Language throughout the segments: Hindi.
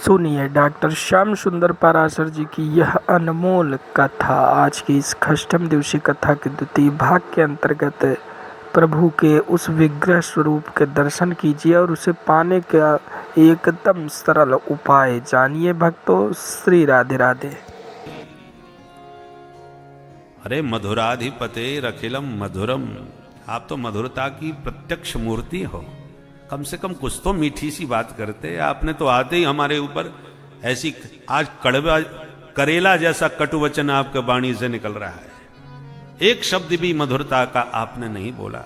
सुनिए डॉक्टर श्याम सुंदर पाराशर जी की यह अनमोल कथा। आज की इस अष्टम दिवसीय कथा के द्वितीय भाग के अंतर्गत प्रभु के उस विग्रह स्वरूप के दर्शन कीजिए और उसे पाने का एकदम सरल उपाय जानिए। भक्तों, श्री राधे राधे। अरे मधुराधिपते रखिलम मधुरम, आप तो मधुरता की प्रत्यक्ष मूर्ति हो। कम से कम कुछ तो मीठी सी बात करते। आपने तो आते ही हमारे ऊपर ऐसी आज कड़वा करेला जैसा कटुवचन आपके वाणी से निकल रहा है। एक शब्द भी मधुरता का आपने नहीं बोला।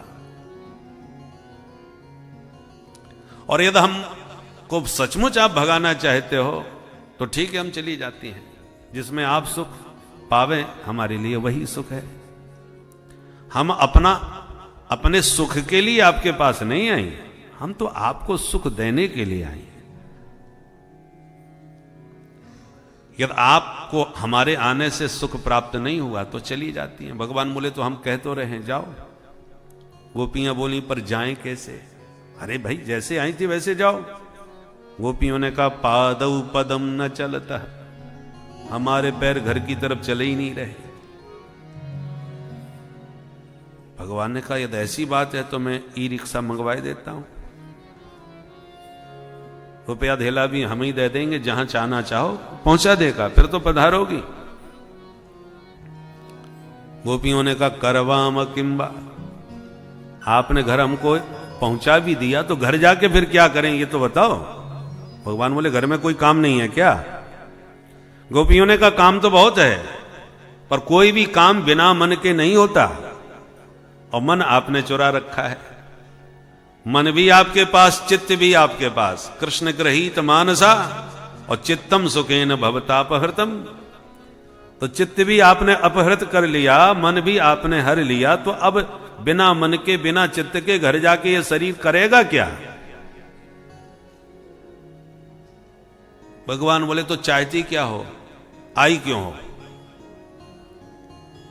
और यदि हम को सचमुच आप भगाना चाहते हो तो ठीक है, हम चली जाती हैं। जिसमें आप सुख पावे हमारे लिए वही सुख है। हम अपने सुख के लिए आपके पास नहीं आई, हम तो आपको सुख देने के लिए आए। यदि आपको हमारे आने से सुख प्राप्त नहीं हुआ तो चली जाती हैं। भगवान बोले तो हम कह तो रहे जाओ। गोपियां बोली पर जाएं कैसे? अरे भाई, जैसे आई थी वैसे जाओ। गोपियों ने कहा पादौ पदम न चलता, हमारे पैर घर की तरफ चले ही नहीं रहे। भगवान ने कहा यदि ऐसी बात है तो मैं ई रिक्शा मंगवाए देता हूं, रुपया धेला भी हम ही दे देंगे, जहां चाहना चाहो पहुंचा देगा, फिर तो पधारोगी। गोपियों ने कहा करवाम किंबा, आपने घर हमको पहुंचा भी दिया तो घर जाके फिर क्या करें ये तो बताओ। भगवान बोले घर में कोई काम नहीं है क्या? गोपियों ने कहा काम तो बहुत है, पर कोई भी काम बिना मन के नहीं होता, और मन आपने चुरा रखा है। मन भी आपके पास, चित्त भी आपके पास। कृष्ण गृहीत मानसा और चित्तम सुखेन भवतापहृतम, तो चित्त भी आपने अपहृत कर लिया, मन भी आपने हर लिया। तो अब बिना मन के, बिना चित्त के घर जाके ये शरीर करेगा क्या? भगवान बोले तो चाहती क्या हो, आई क्यों हो?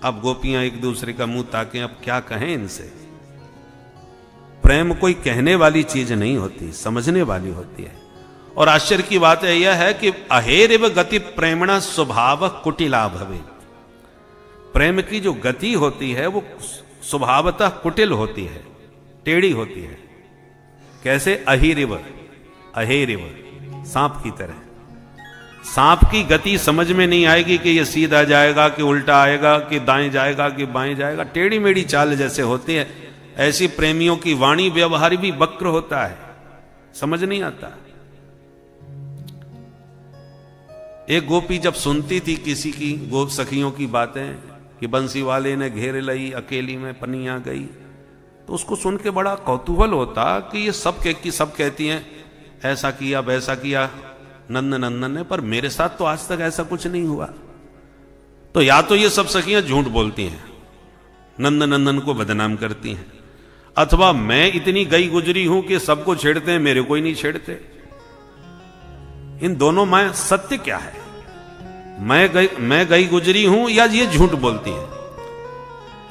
अब गोपियां एक दूसरे का मुंह ताके, अब क्या कहें इनसे। प्रेम कोई कहने वाली चीज नहीं होती, समझने वाली होती है। और आश्चर्य की बात यह है कि अहेरिव गति प्रेमणा स्वभाव कुटिला भवे। प्रेम की जो गति होती है वो स्वभावतः कुटिल होती है, टेढ़ी होती है। कैसे? अहिरिव, अहेरिव, सांप की तरह। सांप की गति समझ में नहीं आएगी कि ये सीधा जाएगा कि उल्टा आएगा, कि दाएं जाएगा कि बाएं जाएगा। टेढ़ी मेढ़ी चाल जैसे होती है, ऐसी प्रेमियों की वाणी व्यवहार भी वक्र होता है, समझ नहीं आता। एक गोपी जब सुनती थी किसी की गोप सखियों की बातें कि बंसी वाले ने घेर लई अकेली में पनिया गई, तो उसको सुन के बड़ा कौतूहल होता कि ये सब कहती हैं ऐसा किया वैसा किया नंद नंदन ने, पर मेरे साथ तो आज तक ऐसा कुछ नहीं हुआ। तो या तो ये सब सखियां झूठ बोलती हैं, नंद नंदन को बदनाम करती हैं, अथवा मैं इतनी गई गुजरी हूं कि सबको छेड़ते हैं, मेरे को ही नहीं छेड़ते। इन दोनों में सत्य क्या है? मैं गई गुजरी हूं या ये झूठ बोलती हैं?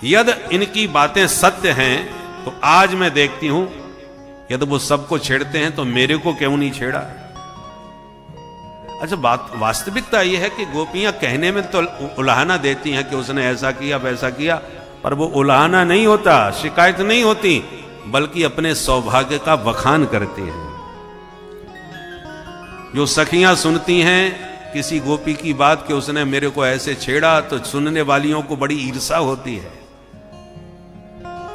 यदि इनकी बातें सत्य हैं तो आज मैं देखती हूं यदि वो सबको छेड़ते हैं तो मेरे को क्यों नहीं छेड़ा। अच्छा, बात वास्तविकता यह है कि गोपियां कहने में तो उलाहना देती हैं कि उसने ऐसा किया वैसा किया, पर वो उलाहना नहीं होता, शिकायत नहीं होती, बल्कि अपने सौभाग्य का बखान करती हैं। जो सखियां सुनती हैं किसी गोपी की बात कि उसने मेरे को ऐसे छेड़ा, तो सुनने वालियों को बड़ी ईर्षा होती है।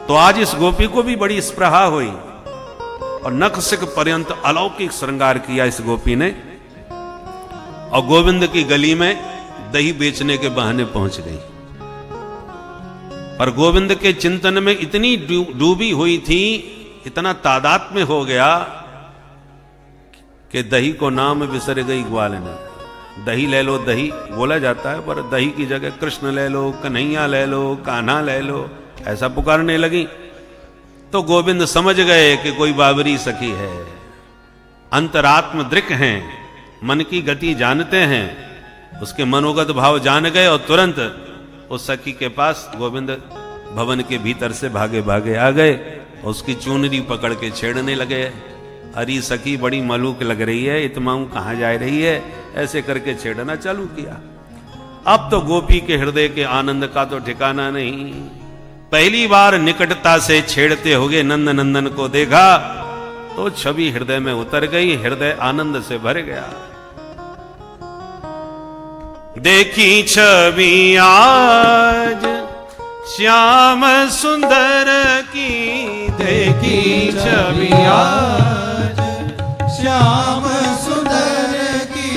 तो आज इस गोपी को भी बड़ी स्पृहा हुई और नखशिख पर्यंत अलौकिक श्रृंगार किया इस गोपी ने, और गोविंद की गली में दही बेचने के बहाने पहुंच गई। पर गोविंद के चिंतन में इतनी डूबी हुई थी, इतना तादाद में हो गया कि दही को नाम बिसर गई ग्वाल ने। दही ले लो, दही बोला जाता है, पर दही की जगह कृष्ण ले लो, कन्हैया ले लो, कान्हा ले लो, ऐसा पुकारने लगी। तो गोविंद समझ गए कि कोई बाबरी सखी है, अंतरात्म दृक हैं, मन की गति जानते हैं, उसके मनोगत भाव जान गए और तुरंत उस सखी के पास गोविंद भवन के भीतर से भागे भागे आ गए, उसकी चुनरी पकड़ के छेड़ने लगे। अरे सखी बड़ी मलूक लग रही है, इतमाऊ कहाँ जा रही है, ऐसे करके छेड़ना चालू किया। अब तो गोपी के हृदय के आनंद का तो ठिकाना नहीं। पहली बार निकटता से छेड़ते हुए नंद नंदन को देखा तो छवि हृदय में उतर गई, हृदय आनंद से भर गया। देखी छवि आज श्याम सुंदर की, देखी छवि आज श्याम सुंदर की,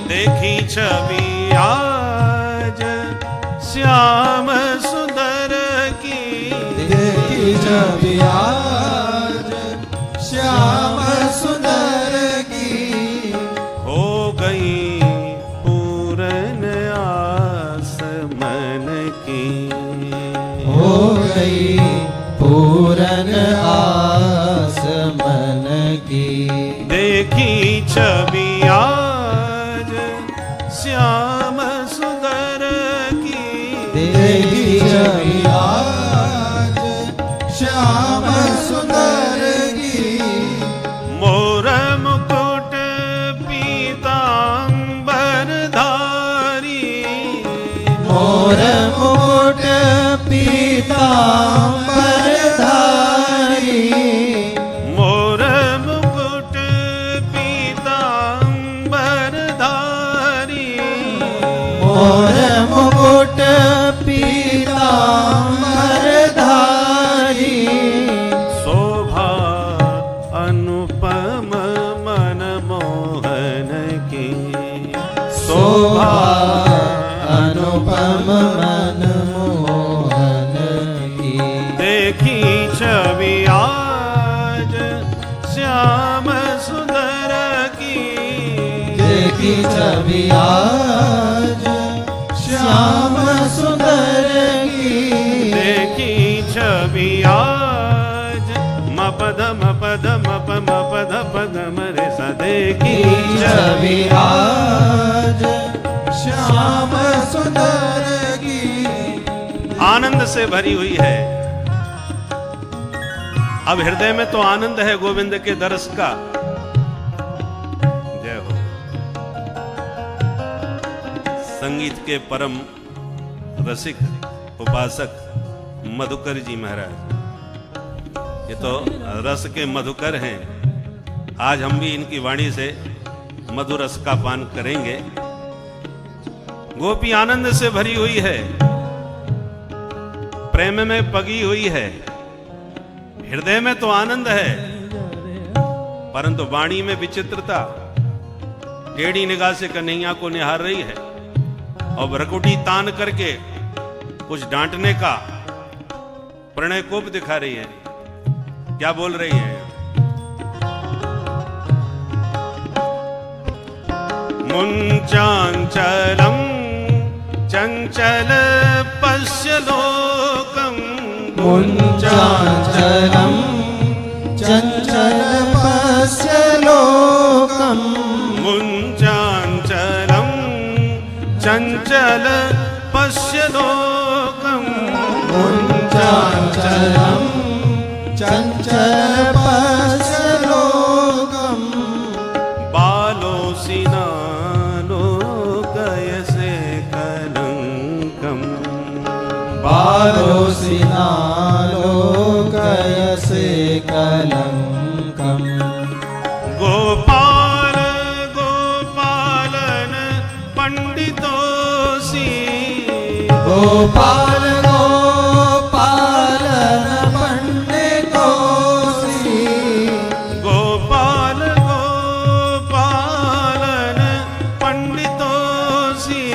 देखी छवि आज श्याम सुंदर की, देखी छवि आज श्याम सुंदर की, हो गई पूरन आस मन की, हो गई पूरन आस मन की, देखी छवि आज श्याम सुंदर की, देखी छवि आज श्याम सुंदर की, मोर मुकुट पीतांबर धारी, मोर मुकुट पीतांबर धारी, मोर मुकुट पीतांबर धारी, मोर मुकुट पीतांबर धारी, शोभा अनुपम मन मोहन की, शोभा अनुपम मन मोहन की, देखी छवि आज श्याम सुंदर की, देखी छवि आज श्याम सुंदर की, देखी छवि आज मपद मपद मप मपद पद मरे सा, देखी छवि आज श्याम सुंदर की, आनंद से भरी हुई है। अब हृदय में तो आनंद है गोविंद के दर्श का। जय हो। संगीत के परम रसिक उपासक मधुकर जी महाराज, ये तो रस के मधुकर हैं। आज हम भी इनकी वाणी से मधुरस का पान करेंगे। गोपी आनंद से भरी हुई है, प्रेम में पगी हुई है, हृदय में तो आनंद है, परंतु वाणी में विचित्रता। टेढ़ी निगाह से कन्हैया को निहार रही है और भ्रकुटी तान करके कुछ डांटने का प्रणय कोप दिखा रही है। क्या बोल रही है? मुंचांचलम चंचल पश्य लोकम, मुंचांचलम चंचल पश्य लोकम, मुंचांचलम चंचल पश्य लोकम, मुंचांचलम चंचल पश्य लोकम, बालोसिना लोकयसे कलंकम, बालोसिना लोकयसे कलंकम, गोपाल गोपालन पंडितोसी, गोपाल गोपालन पंडितोसी, गोपाल गोपालन पंडितोसी,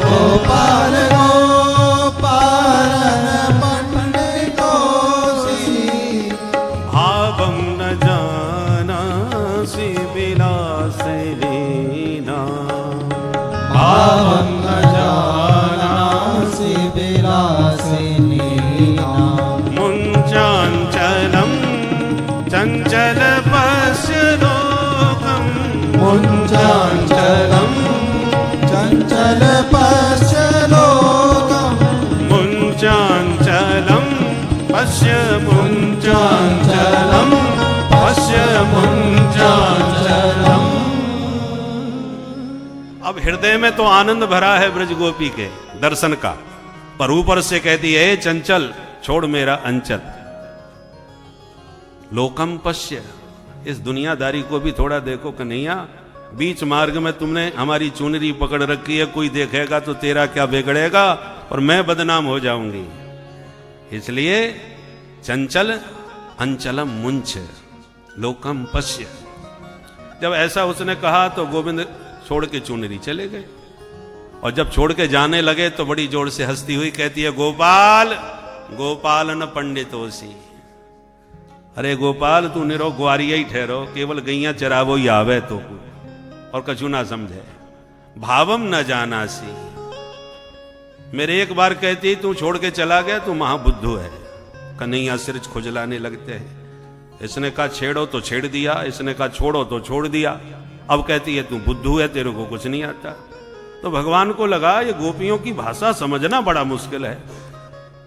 गोपाल गोपालन पंडितोसी, भावं न जानासि विलासिनीना, भावं न जानासि विलासिनीना, मुंचांचलम चंचल पश्य लोकम, मुंचांचलम चंचल पश्य लोकम, मुंचांचलम पश्य मुंचांचलम पश्य अब हृदय में तो आनंद भरा है ब्रज गोपी के दर्शन का, पर ऊपर से कहती है चंचल छोड़ मेरा अंचल। लोकम पश्य, इस दुनियादारी को भी थोड़ा देखो कन्हैया। बीच मार्ग में तुमने हमारी चुनरी पकड़ रखी है, कोई देखेगा तो तेरा क्या बिगड़ेगा, और मैं बदनाम हो जाऊंगी। इसलिए चंचल अंचलम मुंच लोकम पश्य। जब ऐसा उसने कहा तो गोविंद छोड़ के चुनरी चले गए, और जब छोड़ के जाने लगे तो बड़ी जोर से हंसती हुई कहती है गोपाल गोपाल न पंडितोसी। अरे गोपाल तू निरो ग्वारिया ही ठहरो, केवल गैया चरावो ही आवे तो, और कछु ना समझे। भावम न जाना सी, मेरे एक बार कहती तू छोड़ के चला गया तू महाबुद्धू है। कन्हैया सिर खुजलाने लगते हैं। इसने कहा छेड़ो तो छेड़ दिया, इसने कहा छोड़ो तो छोड़ दिया, अब कहती है तू बुद्धू है, तेरे को कुछ नहीं आता। तो भगवान को लगा ये गोपियों की भाषा समझना बड़ा मुश्किल है।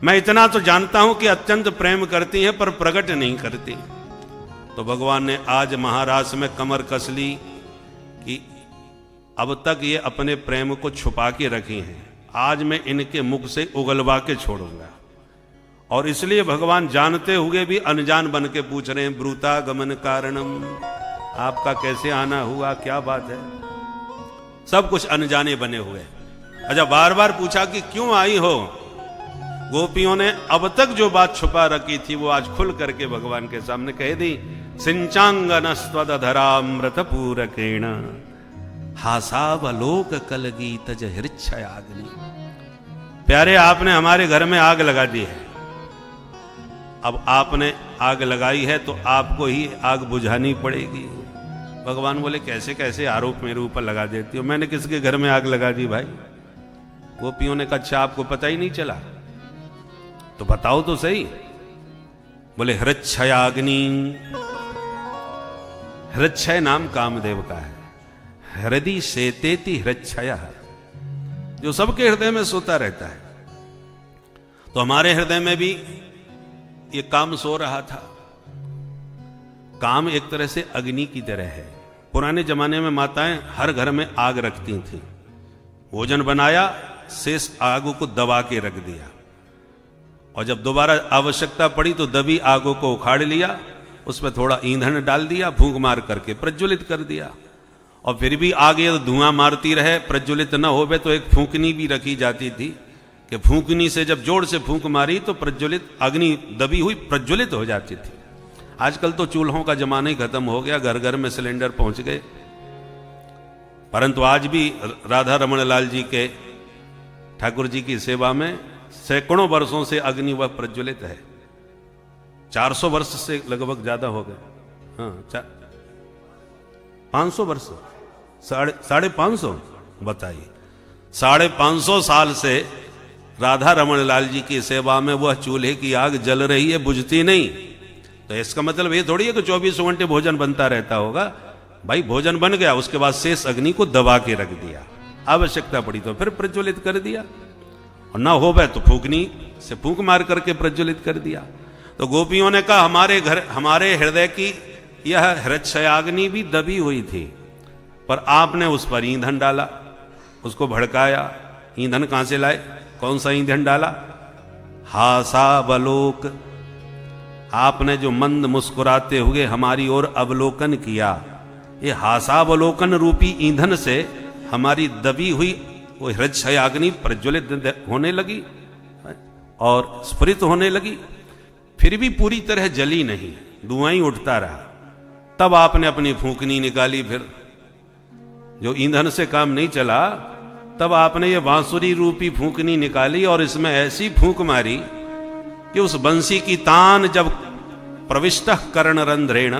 मैं इतना तो जानता हूं कि अत्यंत प्रेम करती हैं पर प्रकट नहीं करती। तो भगवान ने आज महाराज में कमर कस ली कि अब तक ये अपने प्रेम को छुपा के रखी हैं, आज मैं इनके मुख से उगलवा के छोड़ूंगा। और इसलिए भगवान जानते हुए भी अनजान बन के पूछ रहे हैं ब्रूता गमन कारणम, आपका कैसे आना हुआ, क्या बात है। सब कुछ अनजाने बने हुए। अच्छा, बार बार पूछा कि क्यों आई हो। गोपियों ने अब तक जो बात छुपा रखी थी वो आज खुल करके भगवान के सामने कह दी। सिंचांगनस्त्वदधरामृत पूरकेण हासावलोक कलगीतज हृच्छयाग्नि। प्यारे, आपने हमारे घर में आग लगा दी है। अब आपने आग लगाई है तो आपको ही आग बुझानी पड़ेगी। भगवान बोले कैसे कैसे आरोप मेरे ऊपर लगा देती हो, मैंने किसके घर में आग लगा दी भाई। गोपियों ने कहा अच्छा आपको पता ही नहीं चला, तो बताओ तो सही। बोले हृच्छयाग्नि, हृच्छय नाम कामदेव का है। हृदय सेतेति हृच्छय, जो सबके हृदय में सोता रहता है। तो हमारे हृदय में भी ये काम सो रहा था। काम एक तरह से अग्नि की तरह है। पुराने जमाने में माताएं हर घर में आग रखती थी। भोजन बनाया, शेष आग को दबा के रख दिया, और जब दोबारा आवश्यकता पड़ी तो दबी आगों को उखाड़ लिया, उसमें थोड़ा ईंधन डाल दिया, फूंक मार करके प्रज्वलित कर दिया। और फिर भी आग ये धुआं मारती रहे, प्रज्वलित न होवे तो एक फूंकनी भी रखी जाती थी कि फूंकनी से जब जोर से फूंक मारी तो प्रज्वलित अग्नि दबी हुई प्रज्वलित हो जाती थी। आजकल तो चूल्हों का जमाना ही खत्म हो गया, घर घर में सिलेंडर पहुंच गए। परंतु आज भी राधा रमण लाल जी के ठाकुर जी की सेवा में सैकड़ों वर्षों से अग्नि वह प्रज्वलित है। 400 वर्ष से लगभग ज्यादा हो गए। हाँ, 500 वर्ष, 550, बताइए 550 साल से राधा रमण लाल जी की सेवा में वह चूल्हे की आग जल रही है, बुझती नहीं। तो इसका मतलब ये थोड़ी है कि 24 घंटे भोजन बनता रहता होगा। भाई भोजन बन गया, उसके बाद शेष अग्नि को दबा के रख दिया, आवश्यकता पड़ी तो फिर प्रज्वलित कर दिया, और ना हो गए तो फूंकनी से फूंक मार करके प्रज्वलित कर दिया। तो गोपियों ने कहा हमारे हृदय की यह हृच्छयाग्नि भी दबी हुई थी, पर आपने उस पर ईंधन डाला, उसको भड़काया। ईंधन कहां से लाए, कौन सा ईंधन डाला? हासावलोक। आपने जो मंद मुस्कुराते हुए हमारी ओर अवलोकन किया, ये हासावलोकन रूपी ईंधन से हमारी दबी हुई वो हृच्छयाग्नि प्रज्वलित होने लगी और स्फुरित होने लगी। फिर भी पूरी तरह जली नहीं, धुआं ही उठता रहा। तब आपने अपनी फूंकनी निकाली, फिर जो ईंधन से काम नहीं चला, तब आपने ये बांसुरी रूपी फूंकनी निकाली और इसमें ऐसी फूंक मारी कि उस बंसी की तान जब प्रविष्ट कर्णरंध्रेण,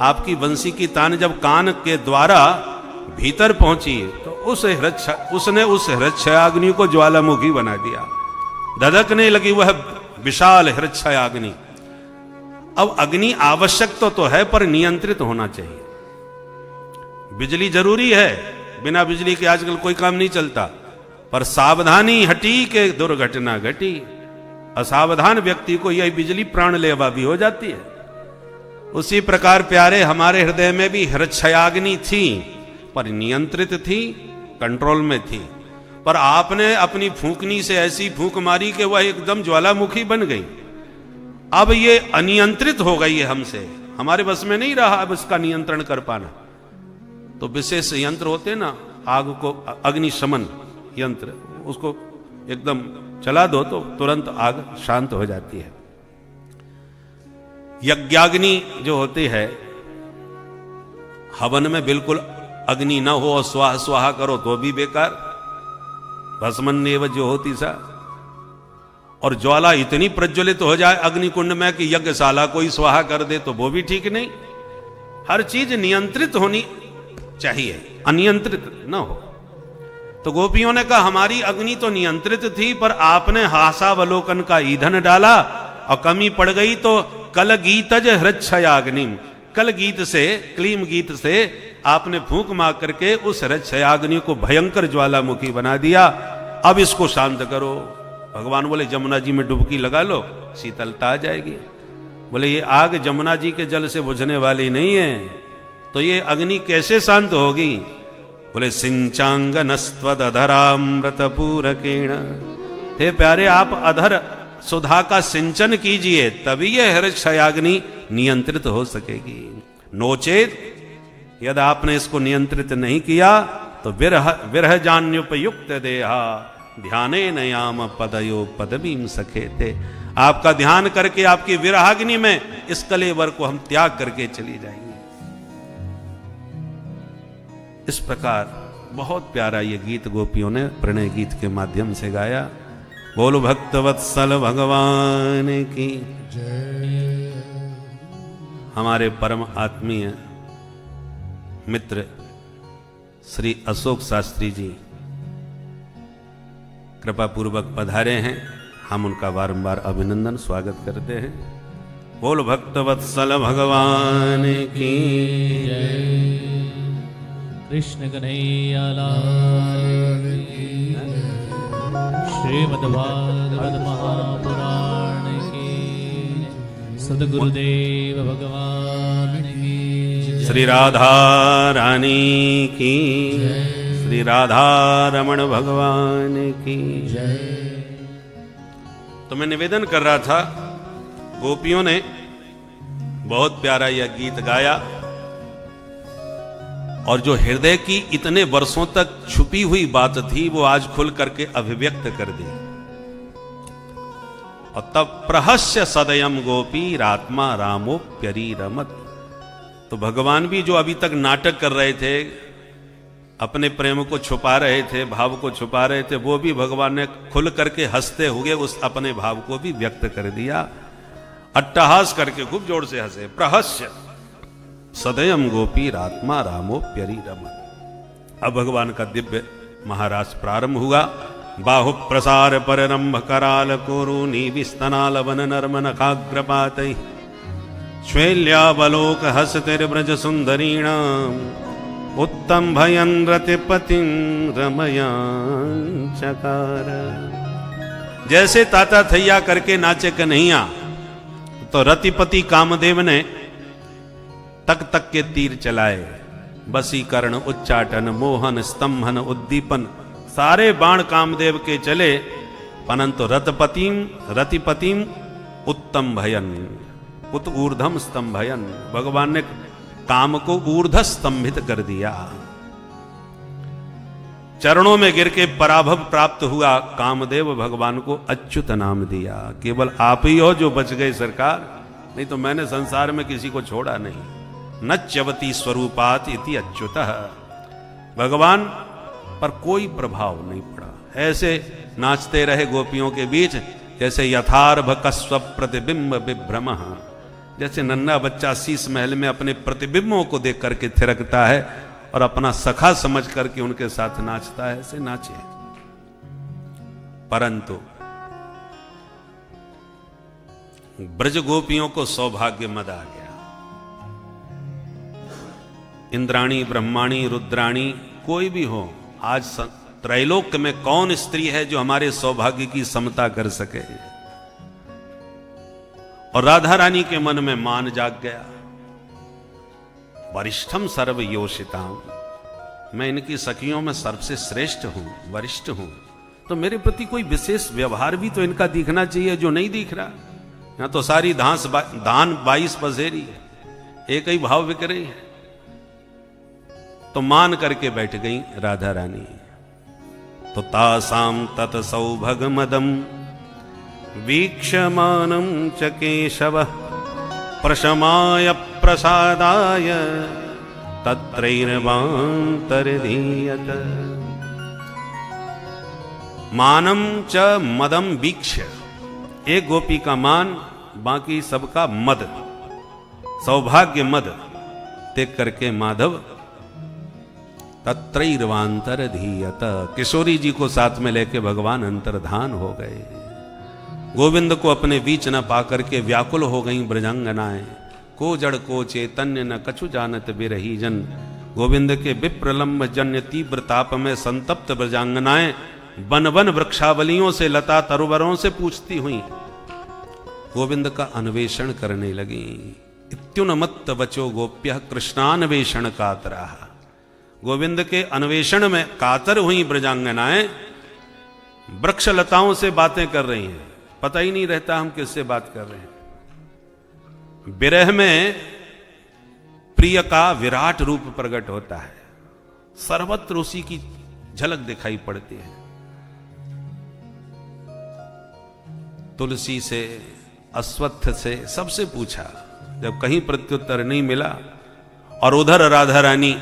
आपकी बंसी की तान जब कान के द्वारा भीतर पहुंची तो उसने उस हृच्छयाग्नि को ज्वालामुखी बना दिया। धधकने लगी वह विशाल हृच्छयाग्नि। अब अग्नि आवश्यक तो है, पर नियंत्रित होना चाहिए। बिजली जरूरी है, बिना बिजली के आजकल कोई काम नहीं चलता, पर सावधानी हटी के दुर्घटना घटी। असावधान व्यक्ति को यह बिजली प्राणलेवा भी हो जाती है। उसी प्रकार प्यारे हमारे हृदय में भी हृच्छयाग्नि थी, पर नियंत्रित थी कंट्रोल में थी, पर आपने अपनी फूंकनी से ऐसी फूंक मारी कि वह एकदम ज्वालामुखी बन गई। अब ये अनियंत्रित हो गई है हमसे, हमारे बस में नहीं रहा अब इसका नियंत्रण कर पाना। तो विशेष यंत्र होते ना, आग को अग्निशमन यंत्र, उसको एकदम चला दो तो तुरंत आग शांत हो जाती है। यज्ञाग्नि जो होती है, हवन में बिल्कुल अग्नि न हो और स्वाहा स्वाहा करो तो भी बेकार, भस्मन्नेव जो होती सा, और ज्वाला इतनी प्रज्वलित हो जाए अग्निकुंड में कि यज्ञशाला कोई स्वाहा कर दे तो वो भी ठीक नहीं। हर चीज नियंत्रित होनी चाहिए, अनियंत्रित न हो। तो गोपियों ने कहा हमारी अग्नि तो नियंत्रित थी, पर आपने हासावलोकन का ईंधन डाला और कमी पड़ गई, तो कल गीतज हृच्छयाग्निम, कल गीत से, क्लीम गीत से आपने फूंक मार करके उस हृच्छयाग्नि को भयंकर ज्वालामुखी बना दिया। अब इसको शांत करो। भगवान बोले जमुना जी में डुबकी लगा लो, शीतलता आ जाएगी। बोले ये आग जमुना जी के जल से बुझने वाली नहीं है, तो ये अग्नि कैसे शांत होगी? बोले सिंचांगनस्त्वदधरामृत पूरकेण, हे प्यारे आप अधर सुधा का सिंचन कीजिए, तभी यह हृच्छयाग्नि नियंत्रित हो सकेगी। नोचेत, यदि आपने इसको नियंत्रित नहीं किया तो विरह जान्युपयुक्त देहा ध्याने नयाम पदयो पदवीम सखे थे। आपका ध्यान करके आपकी विरहाग्नि में इस कलेवर को हम त्याग करके चली जाएंगे। इस प्रकार बहुत प्यारा ये गीत गोपियों ने प्रणय गीत के माध्यम से गाया। बोलो भक्तवत्सल भगवान की जय। हमारे परम आत्मीय मित्र श्री अशोक शास्त्री जी कृपा पूर्वक पधारे हैं, हम उनका बारंबार अभिनंदन स्वागत करते हैं। बोलो भक्तवत्सल भगवान की जय। कृष्ण कन्हैया लाल की, श्रीमद्भागवत महापुराण की, सद्गुरुदेव भगवान की, श्री राधा रानी की, श्री राधा रमण भगवान की जय। तो मैं निवेदन कर रहा था, गोपियों ने बहुत प्यारा यह गीत गाया और जो हृदय की इतने वर्षों तक छुपी हुई बात थी वो आज खुल करके अभिव्यक्त कर दी। और तब प्रहस्य सदयम गोपी रात्मा रामोप्यरी रमत। तो भगवान भी जो अभी तक नाटक कर रहे थे, अपने प्रेम को छुपा रहे थे, भाव को छुपा रहे थे, वो भी भगवान ने खुल करके हंसते हुए उस अपने भाव को भी व्यक्त कर दिया। अट्टहास करके खूब जोर से हंसे। प्रहस्य सदयम गोपी रात्मा रामोप्यरी रमत। अब भगवान का दिव्य महारास प्रारंभ हुआ। बाहु प्रसार पररंभ कराल कोरूनी विस्तनाल वन नर्म नखाग्रपात श्वेल्यावलोक हसतिर्व्रज सुंदरीणाम उत्तम भयन रतिपतिं रमयां चकार। जैसे ताता थैया करके नाचे कन्हैया, तो रतिपति कामदेव ने तक तक के तीर चलाए। बसीकरण, उच्चाटन, मोहन, स्तंभन, उद्दीपन, सारे बाण कामदेव के चले, परंतु रतिपतिम उत्तम भयन उत ऊर्धम स्तंभयन। भगवान ने काम को ऊर्ध स्तंभित कर दिया। चरणों में गिर के पराभव प्राप्त हुआ। कामदेव भगवान को अच्युत नाम दिया। केवल आप ही हो जो बच गए सरकार, नहीं तो मैंने संसार में किसी को छोड़ा नहीं। न च्यवती स्वरूपात इति अच्युतः। भगवान पर कोई प्रभाव नहीं पड़ा। ऐसे नाचते रहे गोपियों के बीच जैसे यथार्भ कस्व प्रतिबिंब विभ्रम। जैसे नन्हा बच्चा शीश महल में अपने प्रतिबिंबों को देख करके थिरकता है और अपना सखा समझ करके उनके साथ नाचता है, ऐसे नाचे। परंतु ब्रज गोपियों को सौभाग्य मद आ गया। इंद्राणी, ब्रह्माणी, रुद्राणी कोई भी हो, आज त्रैलोक्य में कौन स्त्री है जो हमारे सौभाग्य की समता कर सके। और राधा रानी के मन में मान जाग गया। वरिष्ठम सर्व योषिताम, मैं इनकी सखियों में सबसे श्रेष्ठ हूं, वरिष्ठ हूं, तो मेरे प्रति कोई विशेष व्यवहार भी तो इनका दिखना चाहिए, जो नहीं दिख रहा। यहां तो सारी धान 22 पसेरी है, एक ही भाव बिक रही है। तो मान करके बैठ गई राधा रानी। तो तासाम तत सौभग मदम वीक्षमानं च केशव प्रशमाय प्रसादाय तत्रैर्वान्तर्धीयत। मानम च मदम वीक्ष्य, एक गोपी का मान, बाकी सबका मद, सौभाग्य मद देख करके माधव तत्रैर्वान्तर्धीयत, किशोरी जी को साथ में लेके भगवान अंतर्धान हो गए। गोविंद को अपने बीच न पाकर के व्याकुल हो गई ब्रजांगनाएं। को जड़ को चैतन्य न कछु जानत बिरही जन। गोविंद के विप्रलंब जन्य तीव्र ताप में संतप्त ब्रजांगनाएं वन वन वृक्षावलियों से, लता तरुवरों से पूछती हुई गोविंद का अन्वेषण करने लगी। इत्युन्मत्त वचो गोप्य कृष्णान्वेषण कातरा। गोविंद के अन्वेषण में कातर हुई ब्रजांगनाएं वृक्ष लताओं से बातें कर रही हैं, पता ही नहीं रहता हम किससे बात कर रहे हैं। विरह में प्रिय का विराट रूप प्रकट होता है, सर्वत्र उसी की झलक दिखाई पड़ती है। तुलसी से, अश्वत्थ से, सबसे पूछा, जब कहीं प्रत्युत्तर नहीं मिला और उधर राधा रानी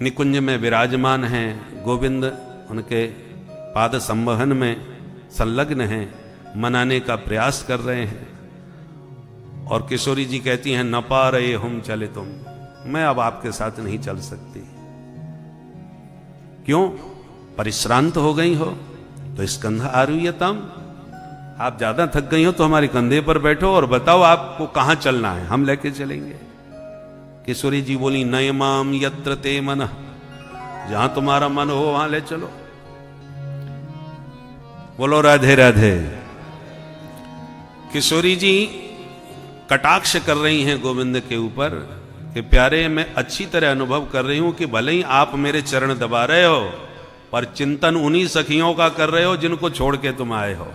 निकुंज में विराजमान हैं, गोविंद उनके पाद संवहन में संलग्न हैं, मनाने का प्रयास कर रहे हैं। और किशोरी जी कहती हैं, न पा रहे हम चले तुम, मैं अब आपके साथ नहीं चल सकती। क्यों? परिश्रांत हो गई हो तो स्कंधा आरुह्यताम, आप ज्यादा थक गई हो तो हमारे कंधे पर बैठो और बताओ आपको कहां चलना है, हम लेके चलेंगे। किशोरी जी बोली, नयमाम यत्र ते मन, जहां तुम्हारा मन हो वहां ले चलो। बोलो राधे राधे। किशोरी जी कटाक्ष कर रही हैं गोविंद के ऊपर कि प्यारे, मैं अच्छी तरह अनुभव कर रही हूं कि भले ही आप मेरे चरण दबा रहे हो, पर चिंतन उन्हीं सखियों का कर रहे हो जिनको छोड़ के तुम आए हो,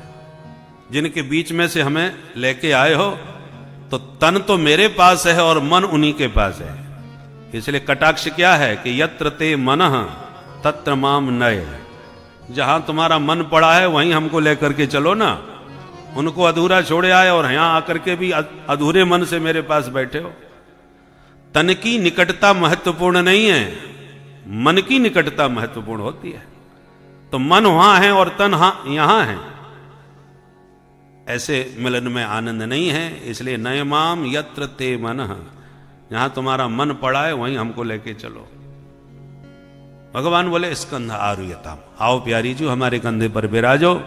जिनके बीच में से हमें लेके आए हो। तो तन तो मेरे पास है और मन उन्हीं के पास है। इसलिए कटाक्ष क्या है कि यत्र ते मनः तत्र माम नय, जहां तुम्हारा मन पड़ा है वहीं हमको लेकर के चलो ना। उनको अधूरा छोड़े आए और यहां आकर के भी अधूरे मन से मेरे पास बैठे हो। तन की निकटता महत्वपूर्ण नहीं है, मन की निकटता महत्वपूर्ण होती है। तो मन वहां है और तन यहां है, ऐसे मिलन में आनंद नहीं है। इसलिए नयमाम यत्र ते मनः, जहां तुम्हारा मन पड़ा है वहीं हमको लेके चलो। भगवान बोले, स्कंध आरुह्यताम, आओ प्यारी जी हमारे कंधे पर विराजो।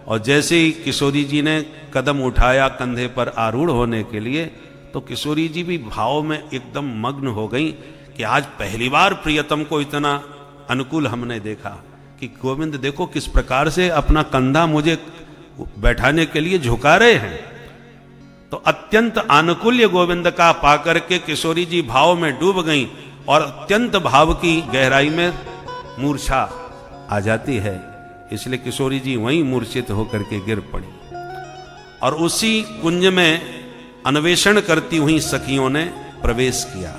और जैसे ही किशोरी जी ने कदम उठाया कंधे पर आरूढ़ होने के लिए, तो किशोरी जी भी भाव में एकदम मग्न हो गई कि आज पहली बार प्रियतम को इतना अनुकूल हमने देखा कि गोविंद देखो किस प्रकार से अपना कंधा मुझे बैठाने के लिए झुका रहे हैं। तो अत्यंत आनुकूल्य गोविंद का पाकर के किशोरी जी भाव में डूब गईं और अत्यंत भाव की गहराई में मूर्छा आ जाती है। इसलिए किशोरी जी वहीं मूर्छित होकर के गिर पड़ी। और उसी कुंज में अन्वेषण करती हुई सखियों ने प्रवेश किया।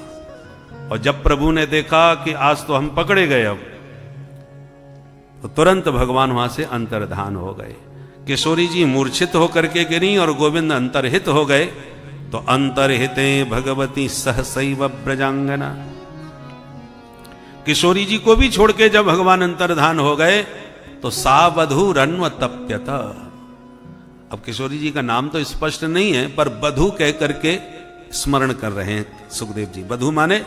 और जब प्रभु ने देखा कि आज तो हम पकड़े गए, अब तो तुरंत भगवान वहां से अंतर्धान हो गए। किशोरी जी मूर्छित होकर के गिरी और गोविंद अंतर्हित हो गए। तो अंतर्हिते भगवती सहसैव ब्रजांगना, किशोरी जी को भी छोड़ के जब भगवान अंतर्धान हो गए तो सा बधू रन्व तप्यत। अब किशोरी जी का नाम तो स्पष्ट नहीं है, पर बधू कह करके स्मरण कर रहे हैं सुखदेव जी। बधू माने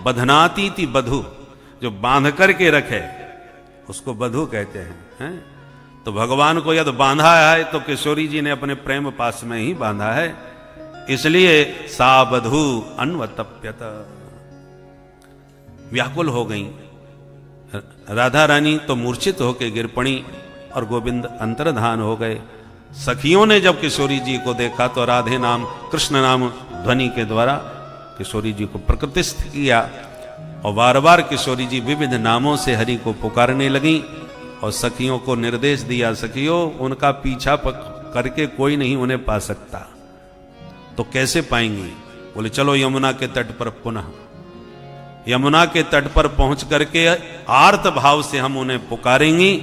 बधनाती थी, बधू जो बांध करके रखे उसको बधू कहते हैं। तो भगवान को यदि बांधा है तो किशोरी जी ने अपने प्रेम पास में ही बांधा है, इसलिए सा बधू अन्वतप्यत। व्याकुल हो गई राधा रानी, तो मूर्छित होकर गिर पड़ी और गोविंद अंतर्धान हो गए। सखियों ने जब किशोरी जी को देखा तो राधे नाम, कृष्ण नाम ध्वनि के द्वारा किशोरी जी को प्रकृतिस्थ किया और बार बार किशोरी जी विविध नामों से हरि को पुकारने लगी और सखियों को निर्देश दिया, सखियों उनका पीछा करके कोई नहीं उन्हें पा सकता। तो कैसे पाएंगी? बोले चलो यमुना के तट पर पुनः। यमुना के तट पर पहुंच करके आर्त भाव से हम उन्हें पुकारेंगी।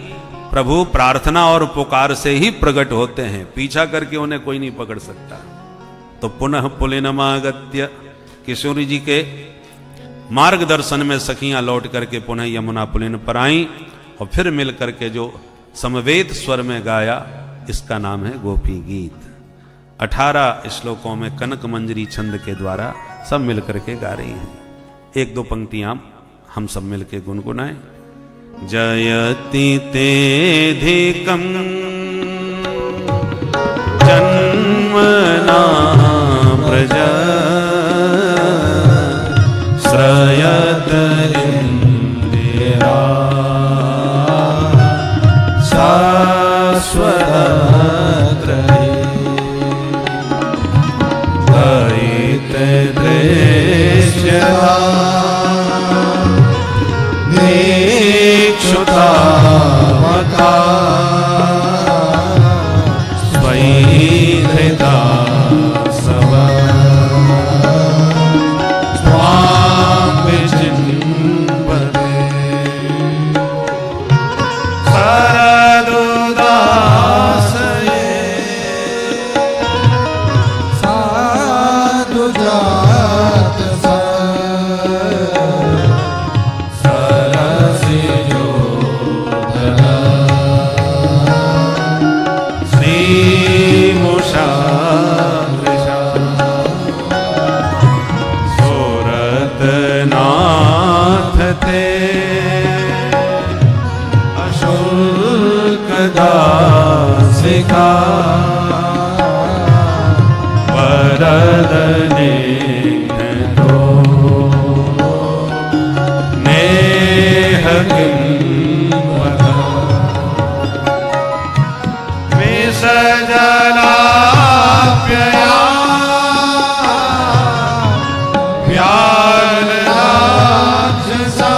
प्रभु प्रार्थना और पुकार से ही प्रकट होते हैं, पीछा करके उन्हें कोई नहीं पकड़ सकता। तो पुनः पुलिनमागत्य, किशोरी जी के मार्गदर्शन में सखियां लौट करके पुनः यमुना पुलिन पर आई और फिर मिल करके जो समवेत स्वर में गाया, इसका नाम है गोपी गीत। 18 श्लोकों में कनक मंजरी छंद के द्वारा सब मिल करके गा रही हैं। एक दो पंक्तियां हम सब मिल के गुनगुनाएं। जयति तेधिकं जन्मना प्रज श्रयत इंदिरा शाश्वत दीक्षुता मता स्वैधृता सव स्वां विचिन्वते सरदुदासये साधुजात दासिका वरदने दो नेह किंवद विसजलाप्यया व्यालराक्षसा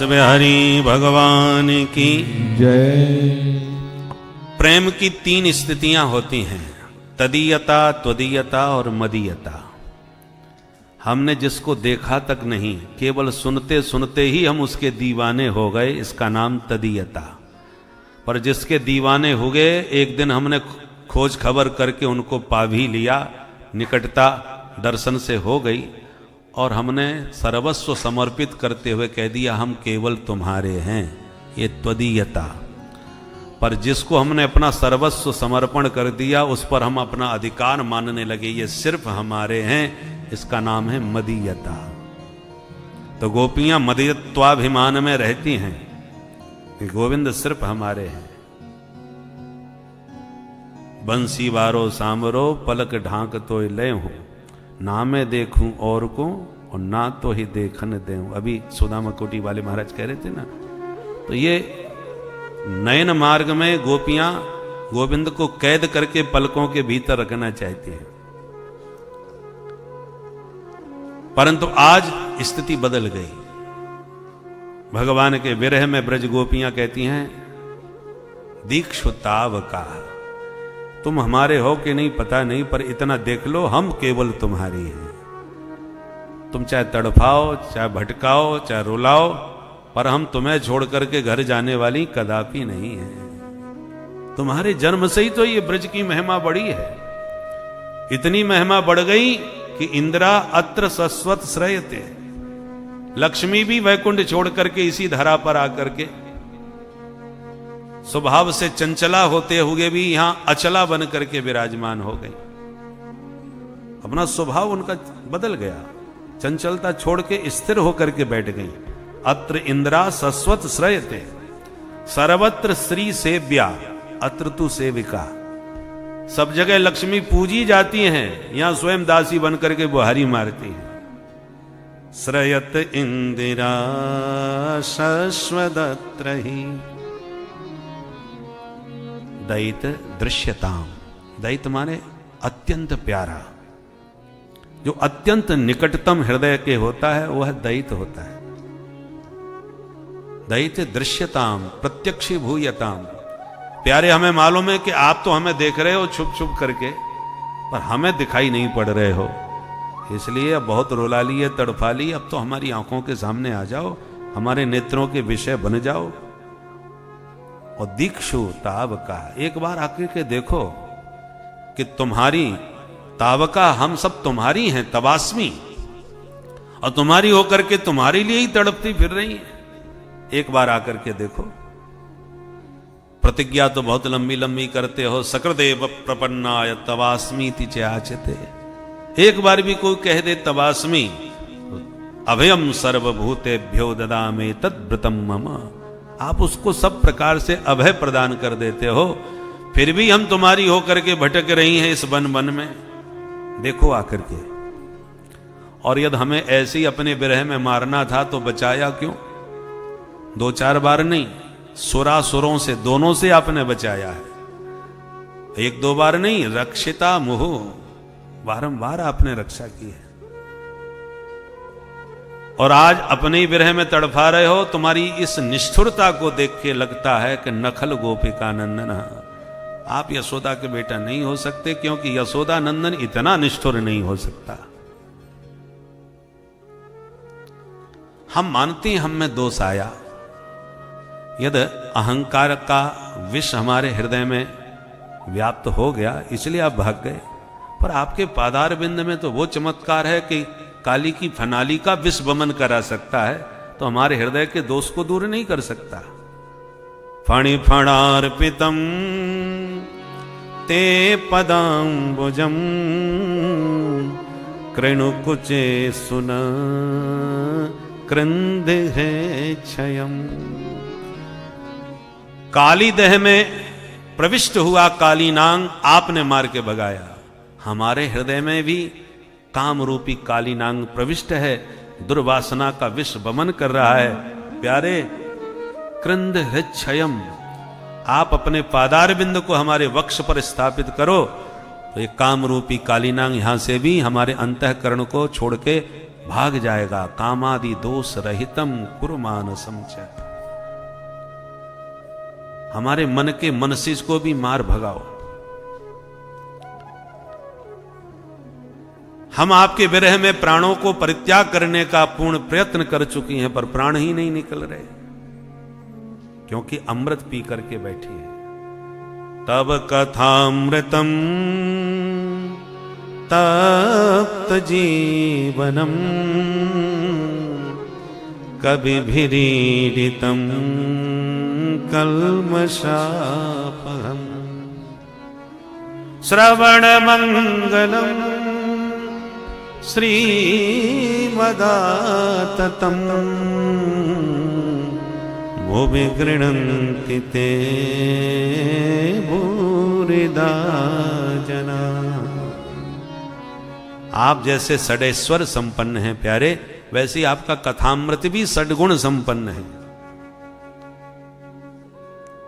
में हरि भगवान की जय। प्रेम की 3 स्थितियां होती हैं, तदीयता, त्वदीयता और मदीयता। हमने जिसको देखा तक नहीं, केवल सुनते सुनते ही हम उसके दीवाने हो गए, इसका नाम तदीयता। पर जिसके दीवाने हो गए, एक दिन हमने खोज खबर करके उनको पा भी लिया, निकटता दर्शन से हो गई और हमने सर्वस्व समर्पित करते हुए कह दिया हम केवल तुम्हारे हैं, ये त्वदीयता। पर जिसको हमने अपना सर्वस्व समर्पण कर दिया, उस पर हम अपना अधिकार मानने लगे, ये सिर्फ हमारे हैं, इसका नाम है मदीयता। तो गोपियां मदीयत्वाभिमान में रहती हैं कि गोविंद सिर्फ हमारे हैं। बंसी वारो सांवरो पलक ढांक तो ले हूं, ना मैं देखूं और को और ना तो ही देखन देऊं। अभी सुदामा कोटी वाले महाराज कह रहे थे ना, तो ये नयन मार्ग में गोपियां गोविंद को कैद करके पलकों के भीतर रखना चाहती हैं। परंतु आज स्थिति बदल गई। भगवान के विरह में ब्रज गोपियां कहती हैं, दीक्षुताव का, तुम हमारे हो कि नहीं पता नहीं, पर इतना देख लो हम केवल तुम्हारी हैं। तुम चाहे तड़फाओ, चाहे भटकाओ, चाहे रुलाओ, पर हम तुम्हें छोड़ करके घर जाने वाली कदापि नहीं है। तुम्हारे जन्म से ही तो ये ब्रज की महिमा बढ़ी है। इतनी महिमा बढ़ गई कि इंदिरा अत्र सस्वत श्रयते, लक्ष्मी भी वैकुंठ छोड़ करके इसी धरा पर आकर के स्वभाव से चंचला होते हुए भी यहां अचला बन करके विराजमान हो गई। अपना स्वभाव उनका बदल गया, चंचलता छोड़ के स्थिर होकर के बैठ गई। अत्र इंदिरा सस्वत श्रयते सर्वत्र श्री सेव्या अत्र तु सेविका। सब जगह लक्ष्मी पूजी जाती हैं, यहां स्वयं दासी बनकर के बुहारी मारती हैं। श्रयत इंदिरा शश्वदत्र ही दैत दृश्यताम। दैत माने अत्यंत प्यारा, जो अत्यंत निकटतम हृदय के होता है वह दैत होता है। दैत दृश्यताम प्रत्यक्ष भूयताम। प्यारे, हमें मालूम है कि आप तो हमें देख रहे हो छुप छुप करके, पर हमें दिखाई नहीं पड़ रहे हो, इसलिए अब बहुत रुला लिए तड़फा ली, अब तो हमारी आंखों के सामने आ जाओ, हमारे नेत्रों के विषय बन जाओ। और दीक्षु तावका, एक बार आकर के देखो कि तुम्हारी तावका, हम सब तुम्हारी हैं, तबास्मी, और तुम्हारी होकर के तुम्हारे लिए ही तड़पती फिर रही है। एक बार आकर के देखो। प्रतिज्ञा तो बहुत लंबी लंबी करते हो, सकृदेव प्रपन्नाय तवास्मी तिचाचते। एक बार भी कोई कह दे तवास्मी, अभयम सर्वभूतेभ्यो ददामे तद्व्रतम मम, आप उसको सब प्रकार से अभय प्रदान कर देते हो, फिर भी हम तुम्हारी होकर के भटक रही हैं इस वन वन में। देखो आकर के। और यदि हमें ऐसे ही अपने विरह में मारना था तो बचाया क्यों? 2-4 बार नहीं, सुरासुरों से, दोनों से आपने बचाया है। 1-2 बार नहीं, रक्षिता मुहु, बारंबार आपने रक्षा की है। और आज अपने ही विरह में तड़फा रहे हो। तुम्हारी इस निष्ठुरता को देख के लगता है कि नखल गोपिका नंदन, आप यशोदा के बेटा नहीं हो सकते, क्योंकि यशोदा नंदन इतना निष्ठुर नहीं हो सकता। हम मानते हैं हम में दोष आया, यदि अहंकार का विष हमारे हृदय में व्याप्त हो गया, इसलिए आप भाग गए। पर आपके पादार बिंद में तो वो चमत्कार है कि काली की फनाली का विष वमन करा सकता है, तो हमारे हृदय के दोष को दूर नहीं कर सकता। फणि फणार्पितम ते पदाम्बुजम कृणुकुचे सुन क्रंदे क्षयम। काली देह में प्रविष्ट हुआ काली नांग आपने मार के भगाया। हमारे हृदय में भी काम रूपी काली नांग प्रविष्ट है, दुर्वासना का विष वमन कर रहा है। प्यारे, क्रंद हृच्छयम, आप अपने पादार बिंद को हमारे वक्ष पर स्थापित करो, तो ये काम रूपी काली नांग यहां से भी हमारे अंतःकरण को छोड़ के भाग जाएगा। कामादि दोष रहितम कुरुमानसम च, हमारे मन के मनसीज को भी मार भगाओ। हम आपके विरह में प्राणों को परित्याग करने का पूर्ण प्रयत्न कर चुकी हैं, पर प्राण ही नहीं निकल रहे, क्योंकि अमृत पी करके बैठी है। तब कथामृतम तप्त जीवनम कभी भिरीडितम कल्मषापहम श्रवण मंगलम श्रीमदाततम भुवि गृह्णन्ति ते भूरिदा जना। आप जैसे षडेश्वर संपन्न हैं प्यारे, वैसे आपका कथामृत भी षडगुण संपन्न है।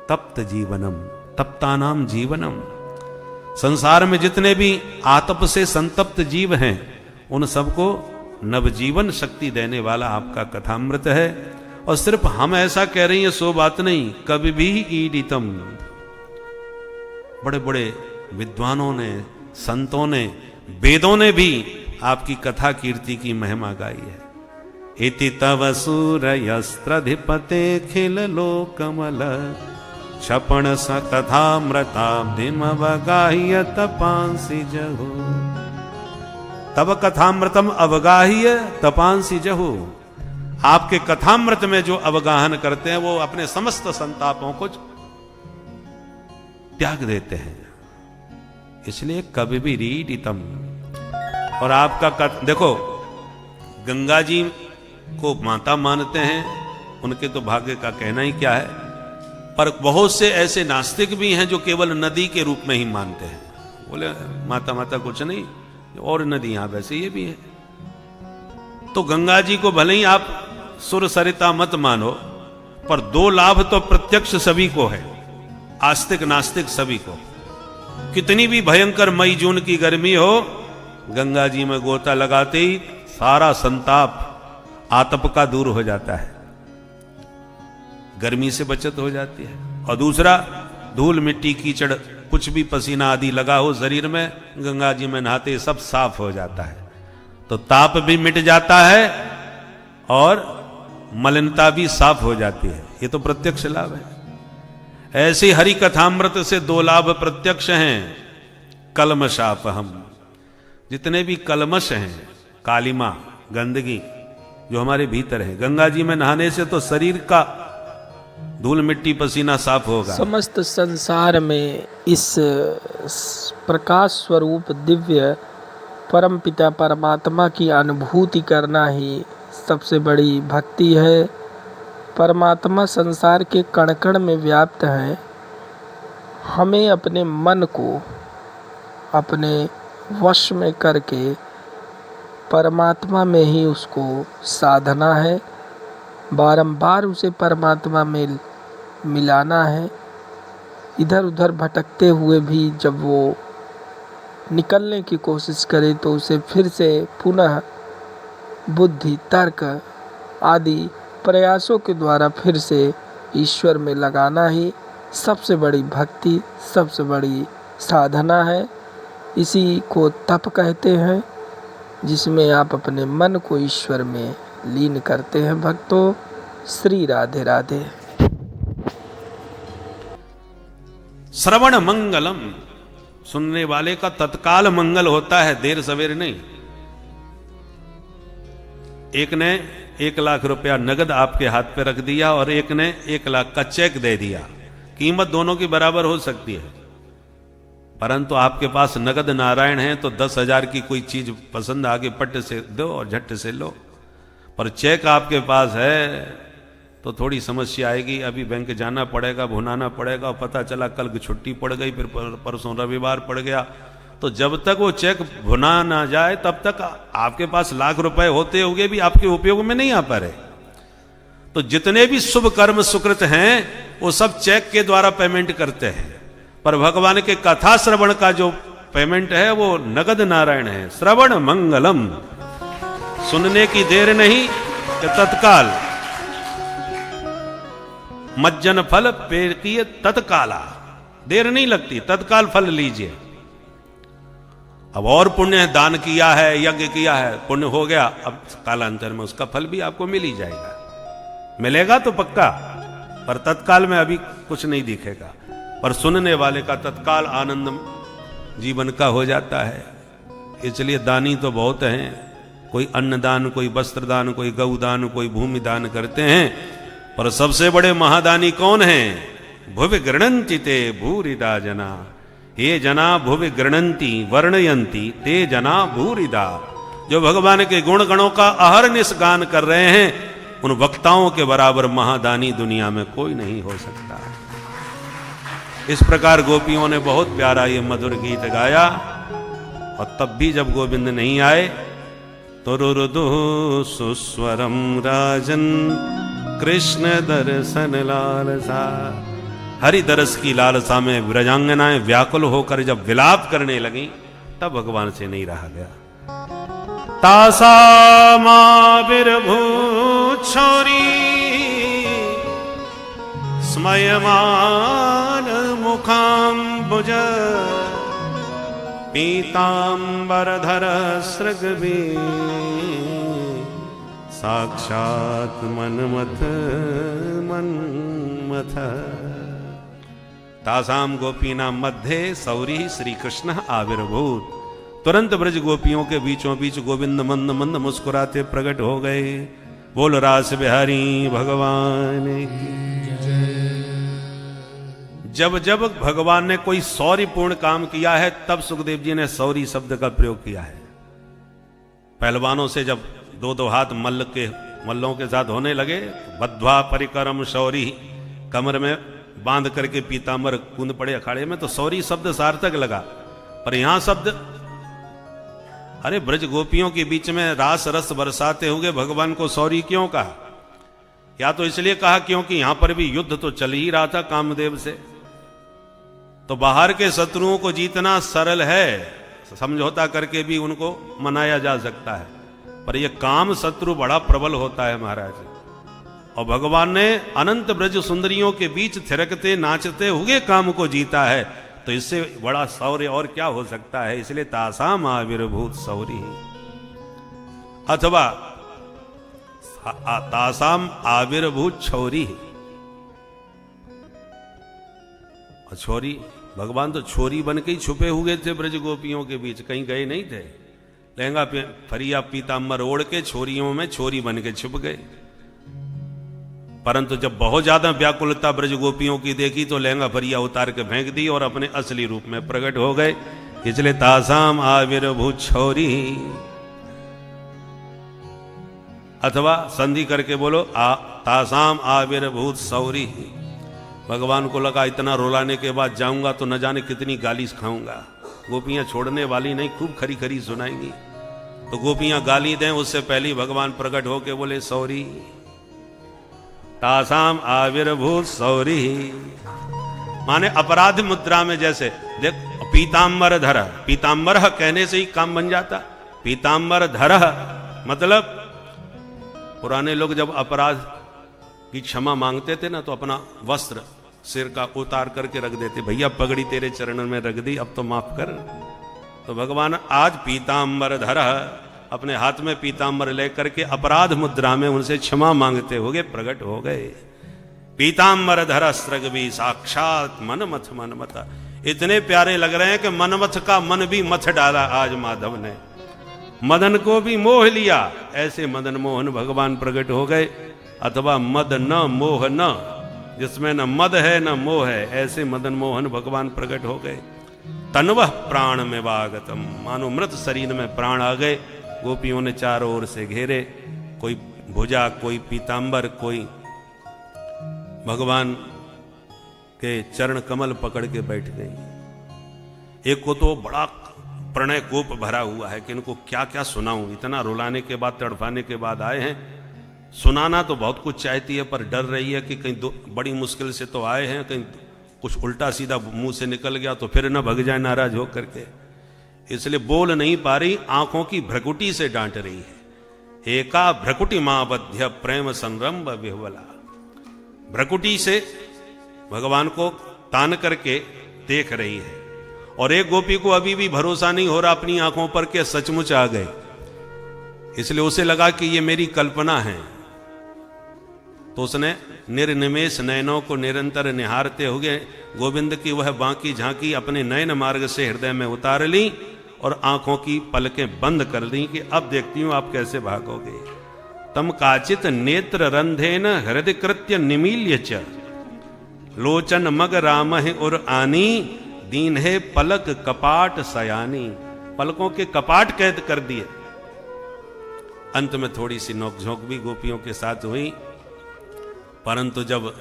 तप्त जीवनम, तप्तानाम जीवनम, संसार में जितने भी आतप से संतप्त जीव हैं उन सबको नवजीवन शक्ति देने वाला आपका कथामृत है। और सिर्फ हम ऐसा कह रही हैं सो बात नहीं, कभी भी ईडितम, बड़े बड़े विद्वानों ने, संतों ने, वेदों ने भी आपकी कथा कीर्ति की महिमा गाई है। इति तव सूरयस्त्रधिपते खिल लोकमल क्षपण स कथामृताब्धिम अवगाह्य तपांसि जहु। तब कथामृतम अवगाह्य तपांसि जहु। आपके कथामृत में जो अवगाहन करते हैं वो अपने समस्त संतापों को त्याग देते हैं। इसलिए कभी भी रीडितम। और आपका देखो, गंगा जी को माता मानते हैं, उनके तो भाग्य का कहना ही क्या है। पर बहुत से ऐसे नास्तिक भी हैं जो केवल नदी के रूप में ही मानते हैं। बोले माता माता कुछ नहीं, और नदियां वैसे ये भी है। तो गंगा जी को भले ही आप सुर सरिता मत मानो, पर दो लाभ तो प्रत्यक्ष सभी को है, आस्तिक नास्तिक सभी को। कितनी भी भयंकर मई जून की गर्मी हो, गंगा जी में गोता लगाते ही सारा संताप आतप का दूर हो जाता है, गर्मी से बचत हो जाती है। और दूसरा, धूल मिट्टी कीचड़ कुछ भी पसीना आदि लगा हो शरीर में, गंगा जी में नहाते सब साफ हो जाता है। तो ताप भी मिट जाता है और मलिनता भी साफ हो जाती है। ये तो प्रत्यक्ष लाभ है। ऐसे हरि कथामृत से दो लाभ प्रत्यक्ष हैं। कलमशाप, हम जितने भी कलमश हैं, कालिमा गंदगी जो हमारे भीतर है, गंगा जी में नहाने से तो शरीर का धूल मिट्टी पसीना साफ होगा। समस्त संसार में इस प्रकाश स्वरूप दिव्य परमपिता परमात्मा की अनुभूति करना ही सबसे बड़ी भक्ति है। परमात्मा संसार के कण कण में व्याप्त है। हमें अपने मन को अपने वश में करके परमात्मा में ही उसको साधना है, बारंबार उसे परमात्मा में मिलाना है। इधर उधर भटकते हुए भी जब वो निकलने की कोशिश करे तो उसे फिर से पुनः बुद्धि, तर्क आदि प्रयासों के द्वारा फिर से ईश्वर में लगाना ही सबसे बड़ी भक्ति, सबसे बड़ी साधना है। इसी को तप कहते हैं, जिसमें आप अपने मन को ईश्वर में लीन करते हैं। भक्तों, श्री राधे राधे। श्रवण मंगलम, सुनने वाले का तत्काल मंगल होता है, देर सवेर नहीं। एक ने 1 लाख रुपया नगद आपके हाथ पे रख दिया और एक ने 1 लाख का चेक दे दिया। कीमत दोनों की बराबर हो सकती है, परंतु आपके पास नगद नारायण है तो 10,000 की कोई चीज पसंद आगे पट से दो और झट से लो। पर चेक आपके पास है तो थोड़ी समस्या आएगी। अभी बैंक जाना पड़ेगा, भुनाना पड़ेगा, पता चला कल की छुट्टी पड़ गई, फिर परसों रविवार पड़ गया। तो जब तक वो चेक भुना ना जाए तब तक आपके पास लाख रुपए होते हुए भी आपके उपयोग में नहीं आ पा रहे। तो जितने भी शुभ कर्म सुकृत हैं वो सब चेक के द्वारा पेमेंट करते हैं, पर भगवान के कथा श्रवण का जो पेमेंट है वो नगद नारायण है। श्रवण मंगलम, सुनने की देर नहीं कि तत्काल। मज्जन फल पेकिए तत्काला, देर नहीं लगती, तत्काल फल लीजिए। अब और पुण्य दान किया है, यज्ञ किया है, पुण्य हो गया, अब कालांतर में उसका फल भी आपको मिल ही जाएगा। मिलेगा तो पक्का, पर तत्काल में अभी कुछ नहीं दिखेगा। पर सुनने वाले का तत्काल आनंद जीवन का हो जाता है। इसलिए दानी तो बहुत हैं, कोई अन्नदान, कोई वस्त्रदान, कोई गौदान, कोई भूमि दान करते हैं, पर सबसे बड़े महादानी कौन हैं? भुवि गृणन्ति ते भूरिदा जना। ये जना भुवि गृणन्ति वर्णयन्ति ते जना भूरिदा। जो भगवान के गुण गणों का अहरनिश गान कर रहे हैं, उन वक्ताओं के बराबर महादानी दुनिया में कोई नहीं हो सकता। इस प्रकार गोपियों ने बहुत प्यारा ये मधुर गीत गाया। और तब भी जब गोविंद नहीं आए तो रुदु सुस्वरम राजन कृष्ण दर्शन लालसा। हरि दरस की लालसा में ब्रजांगनाएं व्याकुल होकर जब विलाप करने लगी, तब भगवान से नहीं रहा गया। तासा माविर्भू छोरी स्मयमान मुखाम्बुज पीतांबरधर सृगवी साक्षात मनमथ। तासाम गोपीनाम मध्य सौरी श्री कृष्ण आविर्भूत। तुरंत ब्रज गोपियों के बीचों बीच गोविंद मंद मंद मुस्कुराते प्रकट हो गए। बोल रास बिहारी भगवान की। जब जब भगवान ने कोई शौर्यपूर्ण काम किया है तब सुखदेव जी ने शौरी शब्द का प्रयोग किया है। पहलवानों से जब दो दो हाथ मल्लों के साथ होने लगे, बद्ध्वा परिकरम शौरी, कमर में बांध करके पीतांबर कूद पड़े अखाड़े में, तो शौरी शब्द सार्थक लगा। पर यहां शब्द, अरे ब्रज गोपियों के बीच में रास रस बरसाते हुए भगवान को शौरी क्यों कहा? या तो इसलिए कहा क्योंकि यहां पर भी युद्ध तो चल ही रहा था कामदेव से, तो बाहर के शत्रुओं को जीतना सरल है, समझौता करके भी उनको मनाया जा सकता है, पर यह काम शत्रु बड़ा प्रबल होता है महाराज। और भगवान ने अनंत ब्रज सुंदरियों के बीच थिरकते नाचते हुए काम को जीता है, तो इससे बड़ा शौर्य और क्या हो सकता है? इसलिए तासाम आविर्भूत शौरी, अथवा तासाम आविर्भूत छौरी। छोरी, भगवान तो छोरी बन के ही छुपे हुए थे ब्रज गोपियों के बीच, कहीं गए नहीं थे। लहंगा फरिया पीतांबर ओढ़ के छोरियों में छोरी बन के छुप गए। परंतु जब बहुत ज्यादा व्याकुलता ब्रज गोपियों की देखी तो लहंगा फरिया उतार के फेंक दी और अपने असली रूप में प्रकट हो गए। इसलिए तासाम आविर्भूत छौरी, अथवा संधि करके बोलो तासाम आविर्भूत शौरी। भगवान को लगा इतना रुलाने के बाद जाऊंगा तो न जाने कितनी गाली खाऊंगा। गोपियां छोड़ने वाली नहीं, खूब खरी खरी सुनाएंगी। तो गोपियां गाली दें उससे पहले भगवान प्रकट होके बोले शौरी, तासाम आविर्भूत शौरी, माने अपराध मुद्रा में। जैसे देख, पीतांबर धर, पीतांबर कहने से ही काम बन जाता। पीतांबर धर मतलब पुराने लोग जब अपराध की क्षमा मांगते थे ना, तो अपना वस्त्र सिर का उतार करके रख देते, भैया पगड़ी तेरे चरणों में रख दी, अब तो माफ कर। तो भगवान आज पीतांबर धर, अपने हाथ में पीतांबर लेकर के अपराध मुद्रा में उनसे क्षमा मांगते हुए प्रकट हो गए। पीतांबर धर स्रगवी साक्षात मनमथ मनमता। इतने प्यारे लग रहे हैं कि मनमथ का मन भी मथ डाला आज माधव ने, मदन को भी मोह लिया। ऐसे मदन मोहन भगवान प्रकट हो गए। अथवा मद न मोह न, जिसमें न मद है न मोह है, ऐसे मदन मोहन भगवान प्रकट हो गए। तन्वह प्राण में वागतम, मानो मृत शरीर में प्राण आ गए। गोपियों ने चारों ओर से घेरे, कोई भुजा, कोई पीतांबर, कोई भगवान के चरण कमल पकड़ के बैठ गई। एक को तो बड़ा प्रणय कोप भरा हुआ है कि इनको क्या क्या सुनाऊं, इतना रुलाने के बाद, तड़फाने के बाद आए हैं। सुनाना तो बहुत कुछ चाहती है, पर डर रही है कि कहीं बड़ी मुश्किल से तो आए हैं, कहीं कुछ उल्टा सीधा मुंह से निकल गया तो फिर न भग जाए नाराज हो करके। इसलिए बोल नहीं पा रही, आंखों की भ्रकुटी से डांट रही है। एका भ्रकुटी माबध्य प्रेम संरंभ विह्वला, भ्रकुटी से भगवान को तान करके देख रही है। और एक गोपी को अभी भी भरोसा नहीं हो रहा अपनी आंखों पर कि सचमुच आ गए, इसलिए उसे लगा कि ये मेरी कल्पना है। तो उसने निर्निमेष नयनों को निरंतर निहारते हुए गोविंद की वह बांकी झांकी अपने नयन मार्ग से हृदय में उतार ली और आंखों की पलकें बंद कर दी कि अब देखती हूं आप कैसे भागोगे। तम काचित नेत्र रंधेन हृदय कृत्य निमील्य च, लोचन मग रामहि उर आनी, दीन है पलक कपाट सयानी। पलकों के कपाट कैद कर दिए। अंत में थोड़ी सी नोकझोंक भी गोपियों के साथ हुई, परंतु जब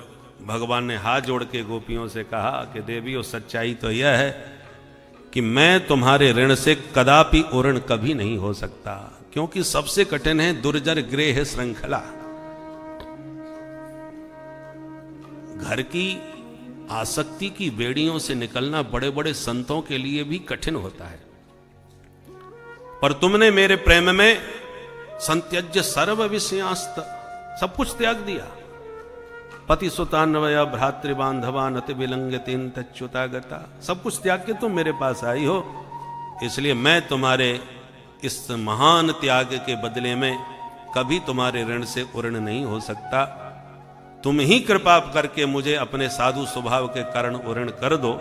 भगवान ने हाथ जोड़ के गोपियों से कहा कि देवियों, सच्चाई तो यह है कि मैं तुम्हारे ऋण से कदापि उऋण कभी नहीं हो सकता, क्योंकि सबसे कठिन है दुर्जर गृह श्रृंखला। घर की आसक्ति की बेड़ियों से निकलना बड़े बड़े संतों के लिए भी कठिन होता है, पर तुमने मेरे प्रेम में संत्यज्य सर्व विषयास्त, सब कुछ त्याग दिया। पति सुतान्वया भ्रातृ बांधवान अति विलंगतिन तच्युतागता, सब कुछ त्याग के तुम मेरे पास आई हो, इसलिए मैं तुम्हारे इस महान त्याग के बदले में कभी तुम्हारे ऋण से उऋण नहीं हो सकता। तुम ही कृपा करके मुझे अपने साधु स्वभाव के कारण उऋण कर दो,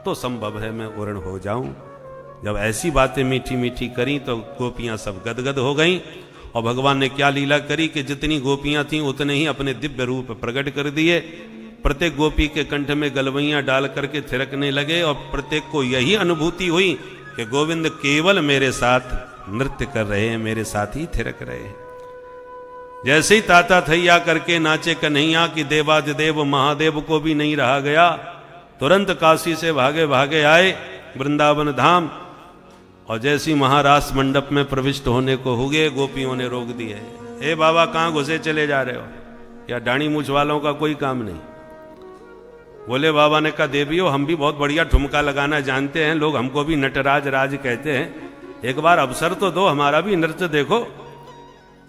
तो संभव है मैं उऋण हो जाऊं। जब ऐसी बातें मीठी मीठी करी तो गोपियां सब गदगद हो गईं। और भगवान ने क्या लीला करी कि जितनी गोपियां थीं उतने ही अपने दिव्य रूप प्रकट कर दिए। प्रत्येक गोपी के कंठ में गलवैयां डाल करके थिरकने लगे और प्रत्येक को यही अनुभूति हुई कि गोविंद केवल मेरे साथ नृत्य कर रहे हैं, मेरे साथ ही थिरक रहे हैं। जैसे ही ताता थैया करके नाचे कन्हैया कि देवादिदेव महादेव को भी नहीं रहा गया, तुरंत काशी से भागे भागे आए वृंदावन धाम। और जैसी महारास मंडप में प्रविष्ट होने को हुए, गोपियों ने रोक दिए। ए बाबा, कहां घुसे चले जा रहे हो? या डाणी मूछ वालों का कोई काम नहीं। बोले बाबा ने कहा, देवियों हम भी बहुत बढ़िया ठुमका लगाना जानते हैं, लोग हमको भी नटराज राज कहते हैं, एक बार अवसर तो दो, हमारा भी नृत्य देखो।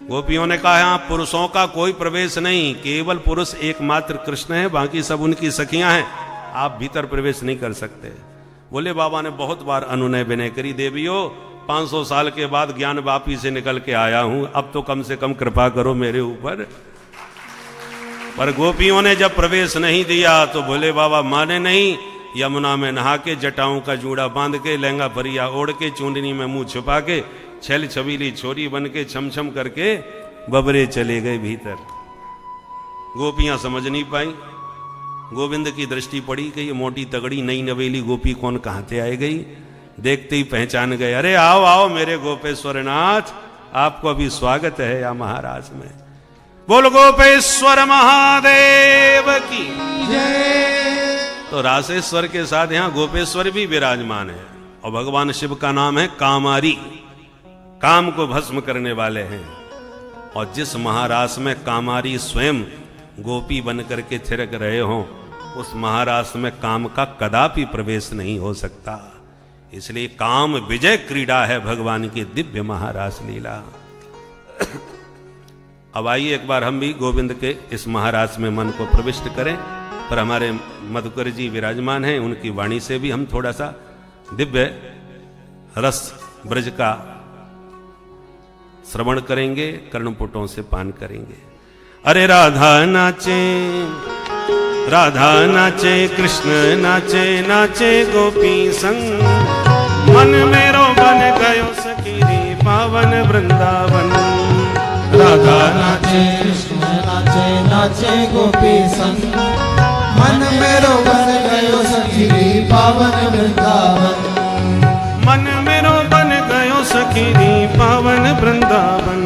गोपियों ने कहा, हाँ, पुरुषों का कोई प्रवेश नहीं, केवल पुरुष एकमात्र कृष्ण है, बाकी सब उनकी सखियां हैं, आप भीतर प्रवेश नहीं कर सकते। बोले बाबा ने बहुत बार अनुनय विनय करी, देवियों 500 साल के बाद ज्ञान वापी से निकल के आया हूं, अब तो कम से कम कृपा करो मेरे ऊपर। पर गोपियों ने जब प्रवेश नहीं दिया तो भोले बाबा माने नहीं। यमुना में नहा के, जटाओं का जूड़ा बांध के, लहंगा भरिया ओढ़ के, चूंडनी में मुंह छुपा के, छल छबीली छोरी बन के छम छम करके बबरे चले गए भीतर। गोपियां समझ नहीं पाई। गोविंद की दृष्टि पड़ी कि ये मोटी तगड़ी नई नवेली गोपी कौन कहां से आई गई। देखते ही पहचान गए, अरे आओ आओ मेरे गोपेश्वरनाथ, आपको अभी स्वागत है या महाराज में। बोल गोपेश्वर महादेव की जय। तो रासेश्वर के साथ यहां गोपेश्वर भी विराजमान है। और भगवान शिव का नाम है कामारी, काम को भस्म करने वाले हैं। और जिस महारास में कामारी स्वयं गोपी बन करके थिरक रहे हों, उस महारास में काम का कदापि प्रवेश नहीं हो सकता। इसलिए काम विजय क्रीड़ा है भगवान की दिव्य महारास लीला। अब आइए एक बार हम भी गोविंद के इस महारास में मन को प्रविष्ट करें। पर हमारे मधुकर जी विराजमान हैं, उनकी वाणी से भी हम थोड़ा सा दिव्य रस ब्रज का श्रवण करेंगे, कर्णपुटों से पान करेंगे। अरे राधा नाचे, राधा नाचे, कृष्ण नाचे, नाचे गोपी संग, मन मेरो बन गयो सखी रे पावन वृंदावन। राधा नाचे, कृष्ण नाचे, नाचे गोपी संग, मन मेरो बन गयो सखी रे पावन वृंदावन। मन मेरो बन गयो सखी रे पावन वृंदावन।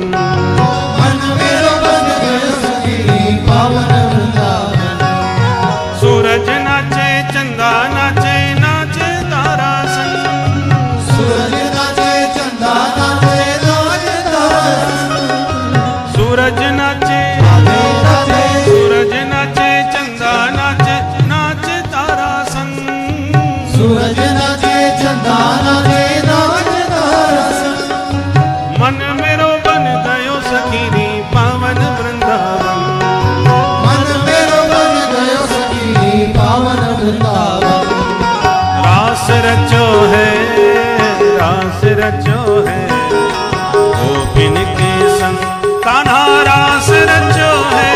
मन मेरो बन गयो सखी रे पावन वृंदावन। सूरज नाचे, चंदा नाचे, नाचे तारा संग। सूरज नाचे, चंदा नाचे, नाचे तारा संग। सूरज नाचे, सूरज नाचे, चंदा नाचे, नाचे तारा संग। सूरज नाचे, चंदा नाचे, नाचे तारा संग। मन मेरो बन गयो सखी रे पावन वृंदावन। मन मेरो बन गयो सखी रे पावन वृंदावन। रास रचो है, रास रचो है, गोपिन के संग कान्हा रास रचो है।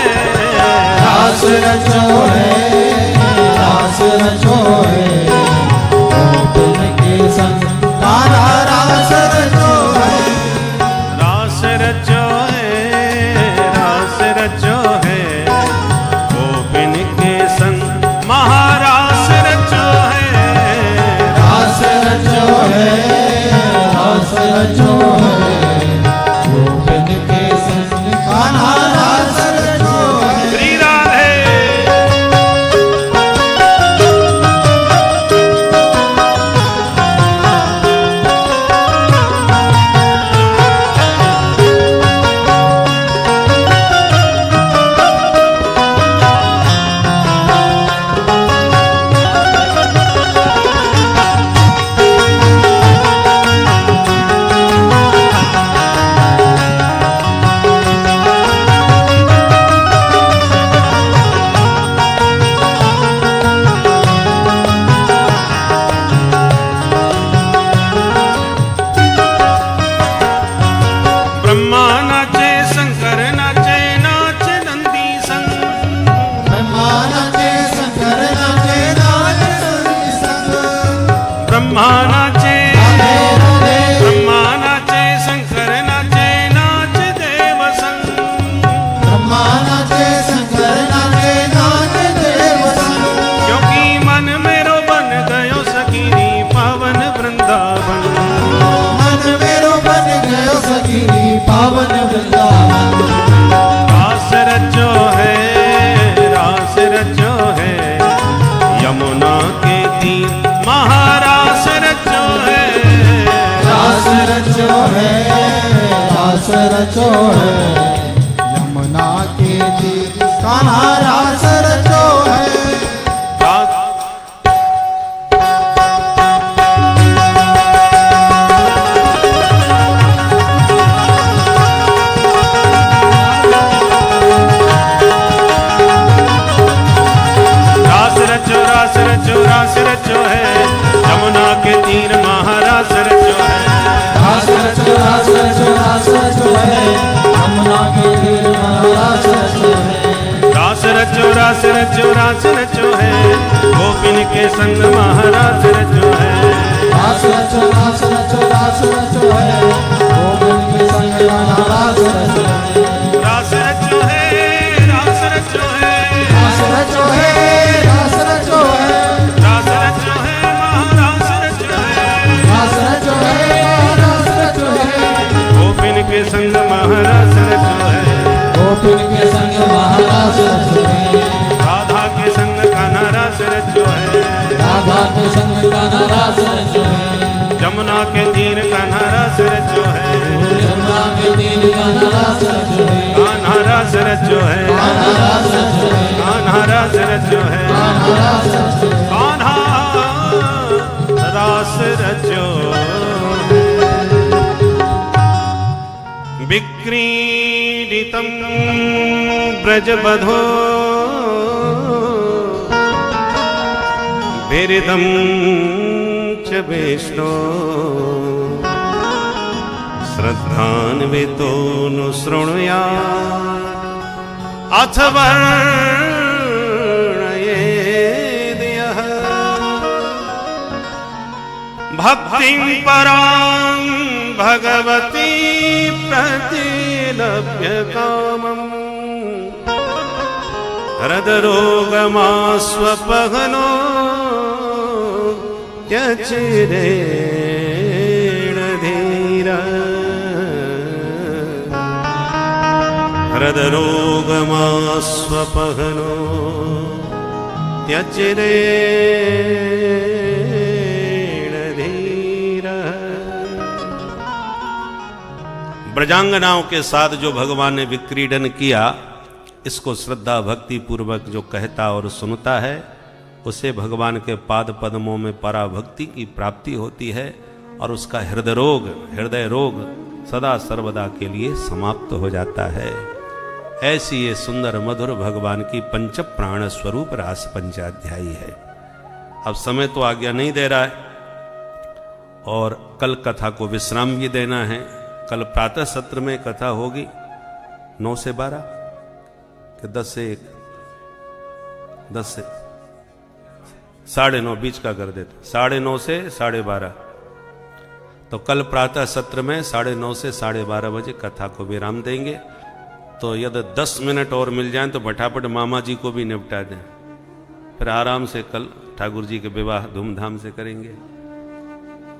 रास रचो है, रास रचो है, गोपिन के संग कान्हा रास रचो है। रास रचो है, रास रचो है, गोपिन के संग महारास रचो है। रास रचो है, रास रचो है, गोपिन के संग कान्हा रास रचो है। श्री राधे। पावन वृंदावन। रास रचो है, रास रचो है, यमुना के तीर महारास रचो है। रास रचो है, रास रचो है, यमुना के तीर कान्हा रास रचो है। रास रचो है, यमुना के तीर महारास रचो है। रास रचो, रास रचो, रास रचो है, यमुना के तीर महारास रचो है। रास रचो, रास रचो, रास रचो है, गोपिन के संग महारास रचो है। रास रचो, रास रचो, रास रचो है, गोपिन के संग महारास रचो है। रास रचो है, रास रचो है, रास रचो है, रास रचो है, रास रचो है, महारास रचो है। रास रचो है, महारास रचो है, गोपिन के संग महारास रचो है। गोपिन के संग महारास रचो है। राधा के संग कान्हा रास रचो है। राधा के संग कान्हा रास रचो है। यमुना के तीर कान्हा रास रचो है। यमुना के तीर कान्हा रास रचो है। कान्हा रास रचो है, कान्हा रास रचो है, कान्हा रास रचो है, कान्हा रास रचो है। कान्हा रास रचो विक्रीडितं ब्रजबधो विरिदं च वैष्णो श्रद्धान्वितो नु शृणुयात् अथ वर्णयेद् यः भक्तिं परां भगवती प्रतिलभ्य कामम् हृदरोगमास्वपहनो त्यचिरेण धीरा हृदरोगमास्वपहनो त्यचिरेण धीरा। ब्रजांगनाओं के साथ जो भगवान ने विक्रीडन किया, इसको श्रद्धा भक्ति पूर्वक जो कहता और सुनता है, उसे भगवान के पाद पद्मों में पराभक्ति की प्राप्ति होती है और उसका हृदय रोग सदा सर्वदा के लिए समाप्त हो जाता है। ऐसी ये सुंदर मधुर भगवान की पंच प्राण स्वरूप रास पंचाध्यायी है। अब समय तो आज्ञा नहीं दे रहा है और कल कथा को विश्राम भी देना है। कल प्रातः सत्र में कथा होगी 9 से 12 कि 10 से 1, 10 से 9:30 बीच का कर देते, 9:30 से 12:30। तो कल प्रातः सत्र में 9:30 से 12:30 बजे कथा को विराम देंगे। तो यदि 10 मिनट और मिल जाएं तो फटाफट मामा जी को भी निपटा दें, फिर आराम से कल ठाकुर जी के विवाह धूमधाम से करेंगे,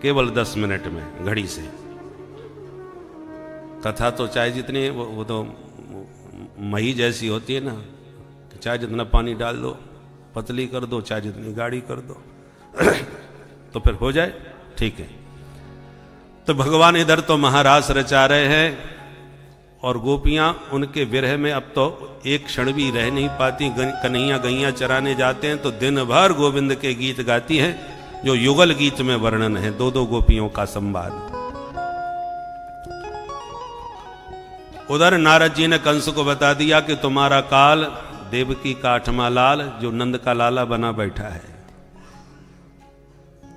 केवल 10 मिनट में घड़ी से। कथा तो चाहे जितनी वो तो मही जैसी होती है ना, चाहे जितना पानी डाल दो, पतली कर दो, चाहे जितनी गाढ़ी कर दो तो फिर हो जाए, ठीक है। तो भगवान इधर तो महारास रचा रहे हैं और गोपियां उनके विरह में अब तो एक क्षण भी रह नहीं पाती। कन्हैया गैया चराने जाते हैं तो दिन भर गोविंद के गीत गाती हैं, जो युगल गीत में वर्णन है, 2-2 गोपियों का संवाद। उधर नारद जी ने कंस को बता दिया कि तुम्हारा काल देवकी का 8वां लाल जो नंद का लाला बना बैठा है।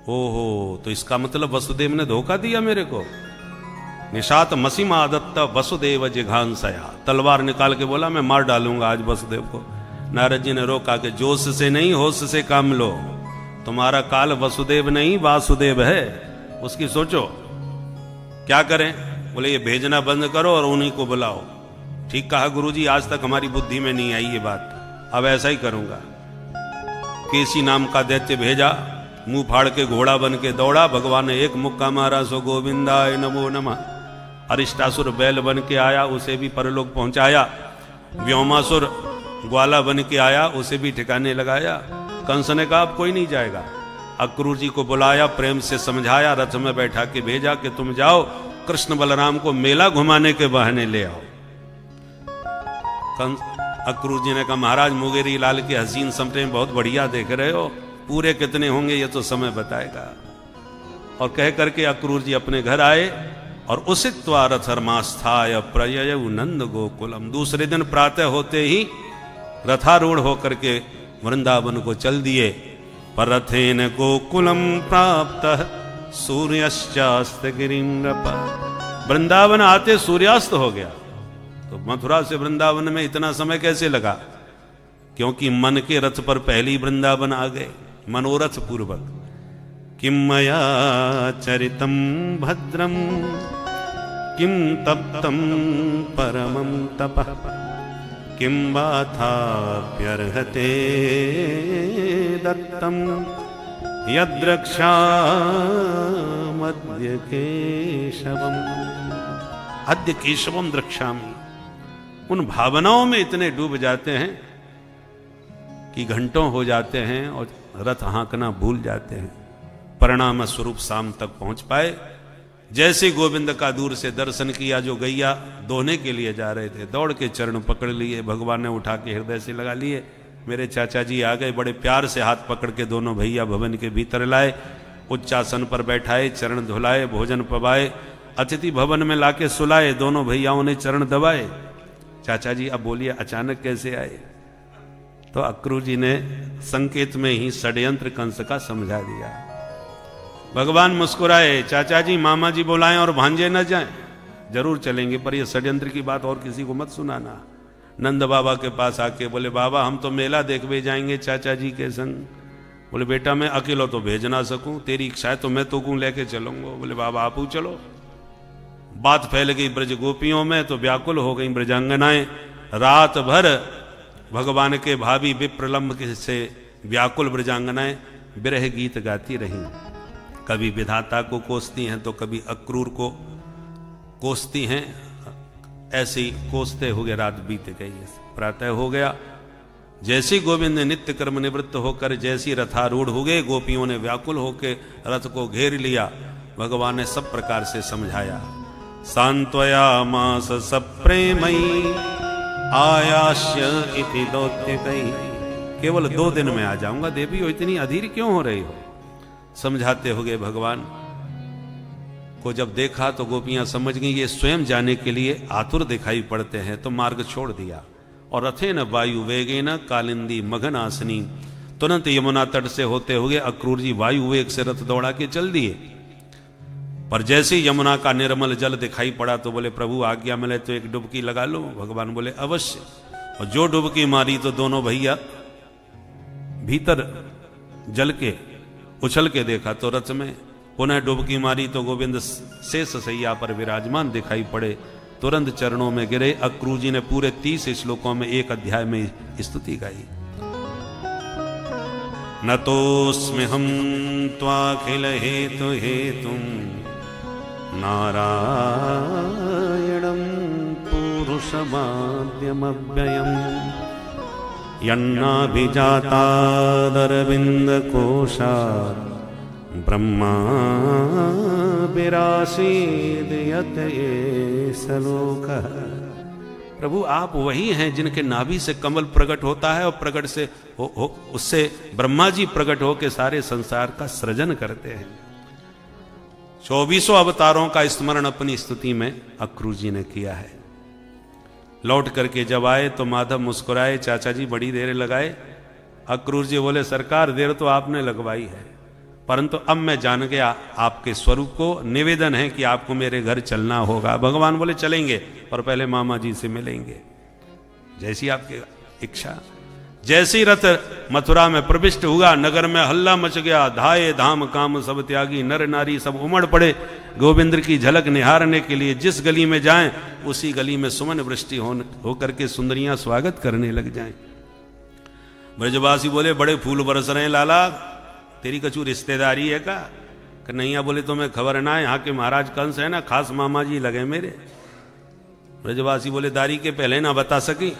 ओहो, तो इसका मतलब वसुदेव ने धोखा दिया मेरे को। निशात मसीमा दत्त वसुदेव जिघांसया, तलवार निकाल के बोला मैं मार डालूंगा आज वसुदेव को। नारद जी ने रोका कि जोश से नहीं होश से काम लो, तुम्हारा काल वसुदेव नहीं वासुदेव है, उसकी सोचो क्या करें। बोले ये भेजना बंद करो और उन्हीं को बुलाओ। ठीक कहा गुरुजी, आज तक हमारी बुद्धि में नहीं आई ये बात, अब ऐसा ही करूंगा। केसी नाम का दैत्य भेजा, मुंह फाड़ के घोड़ा बन के दौड़ा। भगवान ने एक मुक्का मारा, सो गोविंदाय नमो नमः। अरिष्टासुर बैल बन के आया, उसे भी परलोक पहुंचाया। व्योमासुर ग्वाला बन के आया, उसे भी ठिकाने लगाया। कंस ने कहा अब कोई नहीं जाएगा। अक्रूर जी को बुलाया, प्रेम से समझाया, रथ में बैठा के भेजा कि तुम जाओ कृष्ण बलराम को मेला घुमाने के बहाने ले आओ। अक्रूर जी ने कहा महाराज मुंगेरी लाल के हसीन समटे बहुत बढ़िया देख रहे हो, पूरे कितने होंगे ये तो समय बताएगा। और कह करके अक्रूर जी अपने घर आए और उसित्वा रथर्मास्थाय प्रययउ नंद गोकुलम। दूसरे दिन प्रातः होते ही रथारूढ़ होकर के वृंदावन को चल दिए। पर रथेन गोकुलम प्राप्त सूर्यास्त गिरिम नृप। वृंदावन आते सूर्यास्त हो गया। तो मथुरा से वृंदावन में इतना समय कैसे लगा? क्योंकि मन के रथ पर पहली वृंदावन आ गए, मनोरथ पूर्वक। किम मया चरितम भद्रम किम तप्तम परमं तपः किम वाथाप्यर्हते दत्तम यद्रक्षा मद्य केशवम। अद्य केशवम द्रक्ष्यामि। उन भावनाओं में इतने डूब जाते हैं कि घंटों हो जाते हैं और रथ हाँकना भूल जाते हैं। परिणाम स्वरूप शाम तक पहुंच पाए। जैसे गोविंद का दूर से दर्शन किया, जो गैया दोहने के लिए जा रहे थे, दौड़ के चरण पकड़ लिए, भगवान ने उठा के हृदय से लगा लिए। मेरे चाचा जी आ गए, बड़े प्यार से हाथ पकड़ के दोनों भैया भवन के भीतर लाए, उच्चासन पर बैठाए, चरण धुलाए, भोजन पवाए, अतिथि भवन में लाके सुलाए। दोनों भैयाओं ने चरण दबाए। चाचा जी अब बोलिए अचानक कैसे आए? तो अक्रूर जी ने संकेत में ही षड्यंत्र कंस का समझा दिया। भगवान मुस्कुराए, चाचा जी मामा जी बुलाएं और भांजे न जाएं। जरूर चलेंगे, पर यह षड्यंत्र की बात और किसी को मत सुनाना। नंद बाबा के पास आके बोले बाबा हम तो मेला देखने जाएंगे चाचा जी के संग। बोले बेटा मैं अकेला तो भेज ना सकूं, तेरी इच्छा है तो मैं तो को लेके चलूंगा। बोले बाबा आप चलो। बात फैल गई ब्रज गोपियों में, तो व्याकुल हो गई ब्रजांगनाएं। रात भर भगवान के भावी विप्रलंब से व्याकुल ब्रजांगनाएं विरह गीत गाती रहीं। कभी विधाता को कोसती हैं तो कभी अक्रूर को कोसती हैं। ऐसे ही कोसते हुए रात बीत गई। प्रातः हो गया। जैसी गोविंद ने नित्य कर्म निवृत्त होकर जैसी रथारूढ़ हो गए, गोपियों ने व्याकुल होकर रथ को घेर लिया। भगवान ने सब प्रकार से समझाया। सांत्वया मास सप्रेमयी आयास्य इति दौत्यकई। केवल 2 दिन में आ जाऊंगा, देवी हो इतनी अधीर क्यों हो रही हो? समझाते हुए भगवान को जब देखा तो गोपियां समझ गई ये स्वयं जाने के लिए आतुर दिखाई पड़ते हैं, तो मार्ग छोड़ दिया। और रथेन वायु वेगेन कालिंदी मगन आसनी। तुरंत यमुना तट से होते हुए अक्रूर जी वायु वेग से रथ दौड़ा के चल दिए। पर जैसे यमुना का निर्मल जल दिखाई पड़ा तो बोले प्रभु आज्ञा मिले तो एक डुबकी लगा लो। भगवान बोले अवश्य। और जो डुबकी मारी तो दोनों भैया भीतर जल के उछल के देखा तो रथ में। पुनः डुबकी मारी तो गोविंद शेष सैया पर विराजमान दिखाई पड़े। तुरंत चरणों में गिरे। अक्रूर जी ने पूरे 30 श्लोकों में एक अध्याय में स्तुति गाई। नतोस्म्यहं त्वाखिल हेतु हेतुं नारायणं पुरुषमाद्यमव्ययम् यन्नाभिजातादरविन्दकोशात् ब्रह्मा विरासीद यत एषलोकः। प्रभु आप वही हैं जिनके नाभि से कमल प्रकट होता है और प्रकट से उससे ब्रह्मा जी प्रकट होकर सारे संसार का सृजन करते हैं। 24 अवतारों का स्मरण अपनी स्तुति में अक्रूर जी ने किया है। लौट करके जब आए तो माधव मुस्कुराए, चाचा जी बड़ी देर लगाए। अक्रूर जी बोले सरकार देर तो आपने लगवाई है, परंतु अब मैं जान गया आपके स्वरूप को। निवेदन है कि आपको मेरे घर चलना होगा। भगवान बोले चलेंगे, पर पहले मामा जी से मिलेंगे। जैसी आपकी इच्छा। जैसी रथ मथुरा में प्रविष्ट हुआ, नगर में हल्ला मच गया। धाये धाम काम सब त्यागी, नर नारी सब उमड़ पड़े गोविंद की झलक निहारने के लिए। जिस गली में जाएं उसी गली में सुमन वृष्टि होकर के सुंदरियां स्वागत करने लग जाएं। ब्रजवासी बोले बड़े फूल बरस रहे हैं लाला, तेरी कछु रिश्तेदारी है का? कन्हैया बोले तुम्हें खबर ना है, यहाँ के महाराज कंस है ना, खास मामा जी लगे मेरे। ब्रजवासी बोले दारी के पहले ना बता सकी?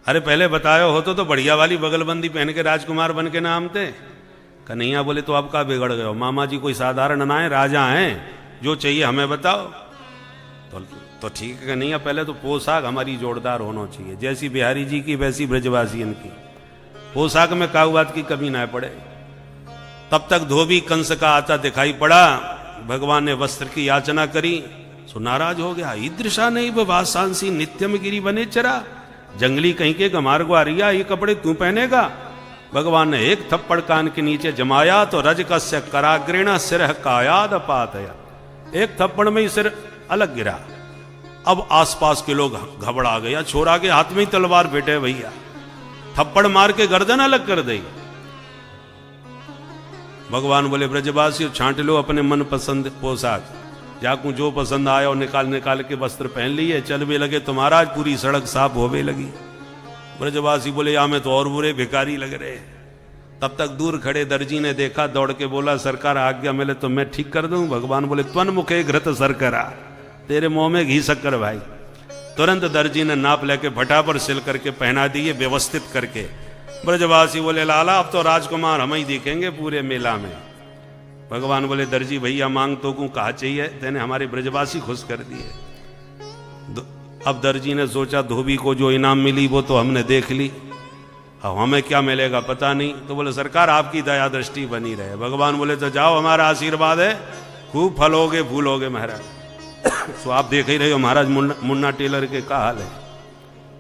अरे पहले बतायो होतो तो बढ़िया वाली बगलबंदी पहन के राजकुमार बन के नाम थे। कन्हैया बोले तो अब का बिगड़ गए हो, मामा जी कोई साधारण ना है, राजा हैं, जो चाहिए हमें बताओ। तो ठीक है कन्हैया, पहले तो पोशाक हमारी जोरदार होना चाहिए, जैसी बिहारी जी की वैसी ब्रजवासियन की, पोशाक में काऊ बात की कमी ना पड़े। तब तक धोबी कंस का आता दिखाई पड़ा। भगवान ने वस्त्र की याचना करी, सो नाराज हो गया। ईदृशा नहीं वासांसी नित्यम गिरी बने चरा, जंगली कहीं के गमार ग्वारिया, ये कपड़े तू पहनेगा? भगवान ने एक थप्पड़ कान के नीचे जमाया तो रजकस्य कराग्रेण सिर कायाद पातया, एक थप्पड़ में ही सिर अलग गिरा। अब आसपास के लोग घबरा गया, छोरा के हाथ में ही तलवार बैठे भैया, थप्पड़ मार के गर्दन अलग कर दी। भगवान बोले ब्रजवासी छांट लो अपने मन पसंद पोशाक, जाकू जो पसंद आया और निकाल निकाल के वस्त्र पहन लिए, चल भी लगे तो महाराज पूरी सड़क साफ होवे लगी। ब्रजवासी बोले या में तो और बुरे भिखारी लग रहे। तब तक दूर खड़े दर्जी ने देखा, दौड़ के बोला सरकार आज्ञा मिले तो मैं ठीक कर दूं। भगवान बोले त्वन मुखे घृत सरकरा, तेरे मुंह में घी शक्कर भाई। तुरंत दर्जी ने नाप लेके फटाफट सिल करके पहना दिए व्यवस्थित करके। ब्रजवासी बोले लाला अब तो राजकुमार हम ही दिखेंगे पूरे मेला में। भगवान बोले दर्जी भैया मांग तो को कहा चाहिए, तेने हमारे ब्रजवासी खुश कर दिए। अब दर्जी ने सोचा धोबी को जो इनाम मिली वो तो हमने देख ली, अब हमें क्या मिलेगा पता नहीं। तो बोले सरकार आपकी दया दृष्टि बनी रहे। भगवान बोले तो जाओ, हमारा आशीर्वाद है, खूब फलोगे फूलोगे महाराज। तो आप देख ही रहे हो महाराज मुन्ना टेलर के क्या हाल है,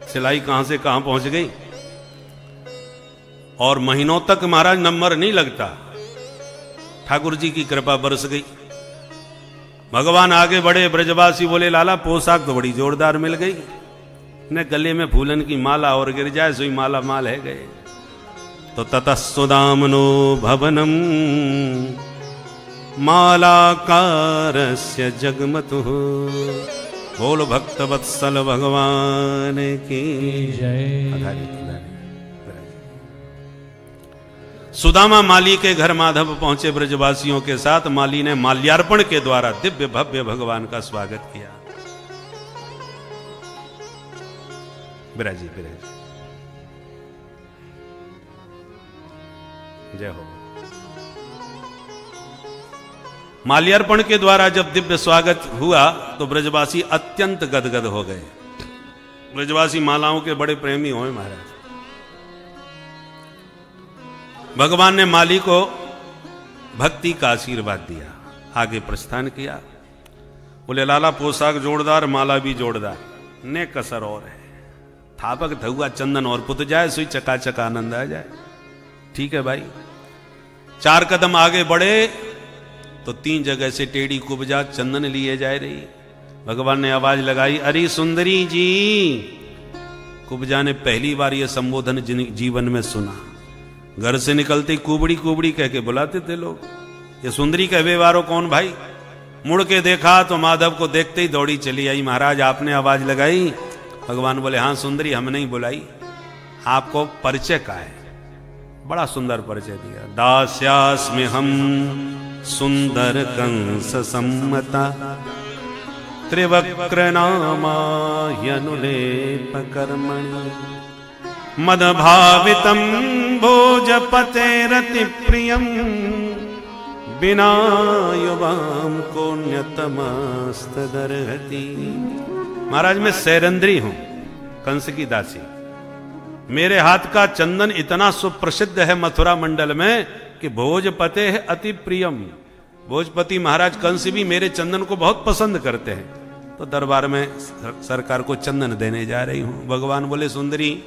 सिलाई कहां से कहां पहुंच गई, और महीनों तक महाराज नंबर नहीं लगता। ठाकुर जी की कृपा बरस गई। भगवान आगे बढ़े। ब्रजवासी बोले लाला पोशाक तो बड़ी जोरदार मिल गई, न गले में फूलन की माला और गिर जाए सोई माला माल है गए। तो ततस्तुदामनो भवनम मालाकारस्य जगमतु, बोल भक्त वत्सल भगवान की जय। सुदामा माली के घर माधव पहुंचे ब्रजवासियों के साथ। माली ने माल्यार्पण के द्वारा दिव्य भव्य भगवान का स्वागत किया। बिराजी बिराजी जय हो। माल्यार्पण के द्वारा जब दिव्य स्वागत हुआ तो ब्रजवासी अत्यंत गदगद हो गए। ब्रजवासी मालाओं के बड़े प्रेमी हुए महाराज। भगवान ने माली को भक्ति का आशीर्वाद दिया, आगे प्रस्थान किया। बोले लाला पोशाक जोरदार, माला भी जोरदार, ने कसर और है, थापक धुआ चंदन और पुत जाए सोई चकाचक आनंद आ जाए। ठीक है भाई। 4 कदम आगे बढ़े तो 3 जगह से टेढ़ी कुब्जा चंदन लिए जा रही। भगवान ने आवाज लगाई, अरे सुंदरी जी। कुब्जा ने पहली बार यह संबोधन जीवन में सुना। घर से निकलते कुबड़ी कुबड़ी कह के बुलाते थे लोग। ये सुंदरी कहवे वारो कौन भाई? मुड़ के देखा तो माधव को देखते ही दौड़ी चली आई। महाराज आपने आवाज लगाई? भगवान बोले हाँ सुंदरी हम नहीं बुलाई, आपको परिचय का है। बड़ा सुंदर परिचय दिया। दास्यास्मि हम सुंदर कंस सम्मता, त्रिवक्र नामा यनुलेप कर्मणि, मदभावितं भोजपतेरति प्रियं, बिना युवाम कोन्यतमस्तदर्हति। महाराज मैं सैरंद्री हूं, कंस की दासी। मेरे हाथ का चंदन इतना सुप्रसिद्ध है मथुरा मंडल में कि भोजपते है अति प्रियम। भोजपति महाराज कंस भी मेरे चंदन को बहुत पसंद करते हैं, तो दरबार में सरकार को चंदन देने जा रही हूं। भगवान बोले सुंदरी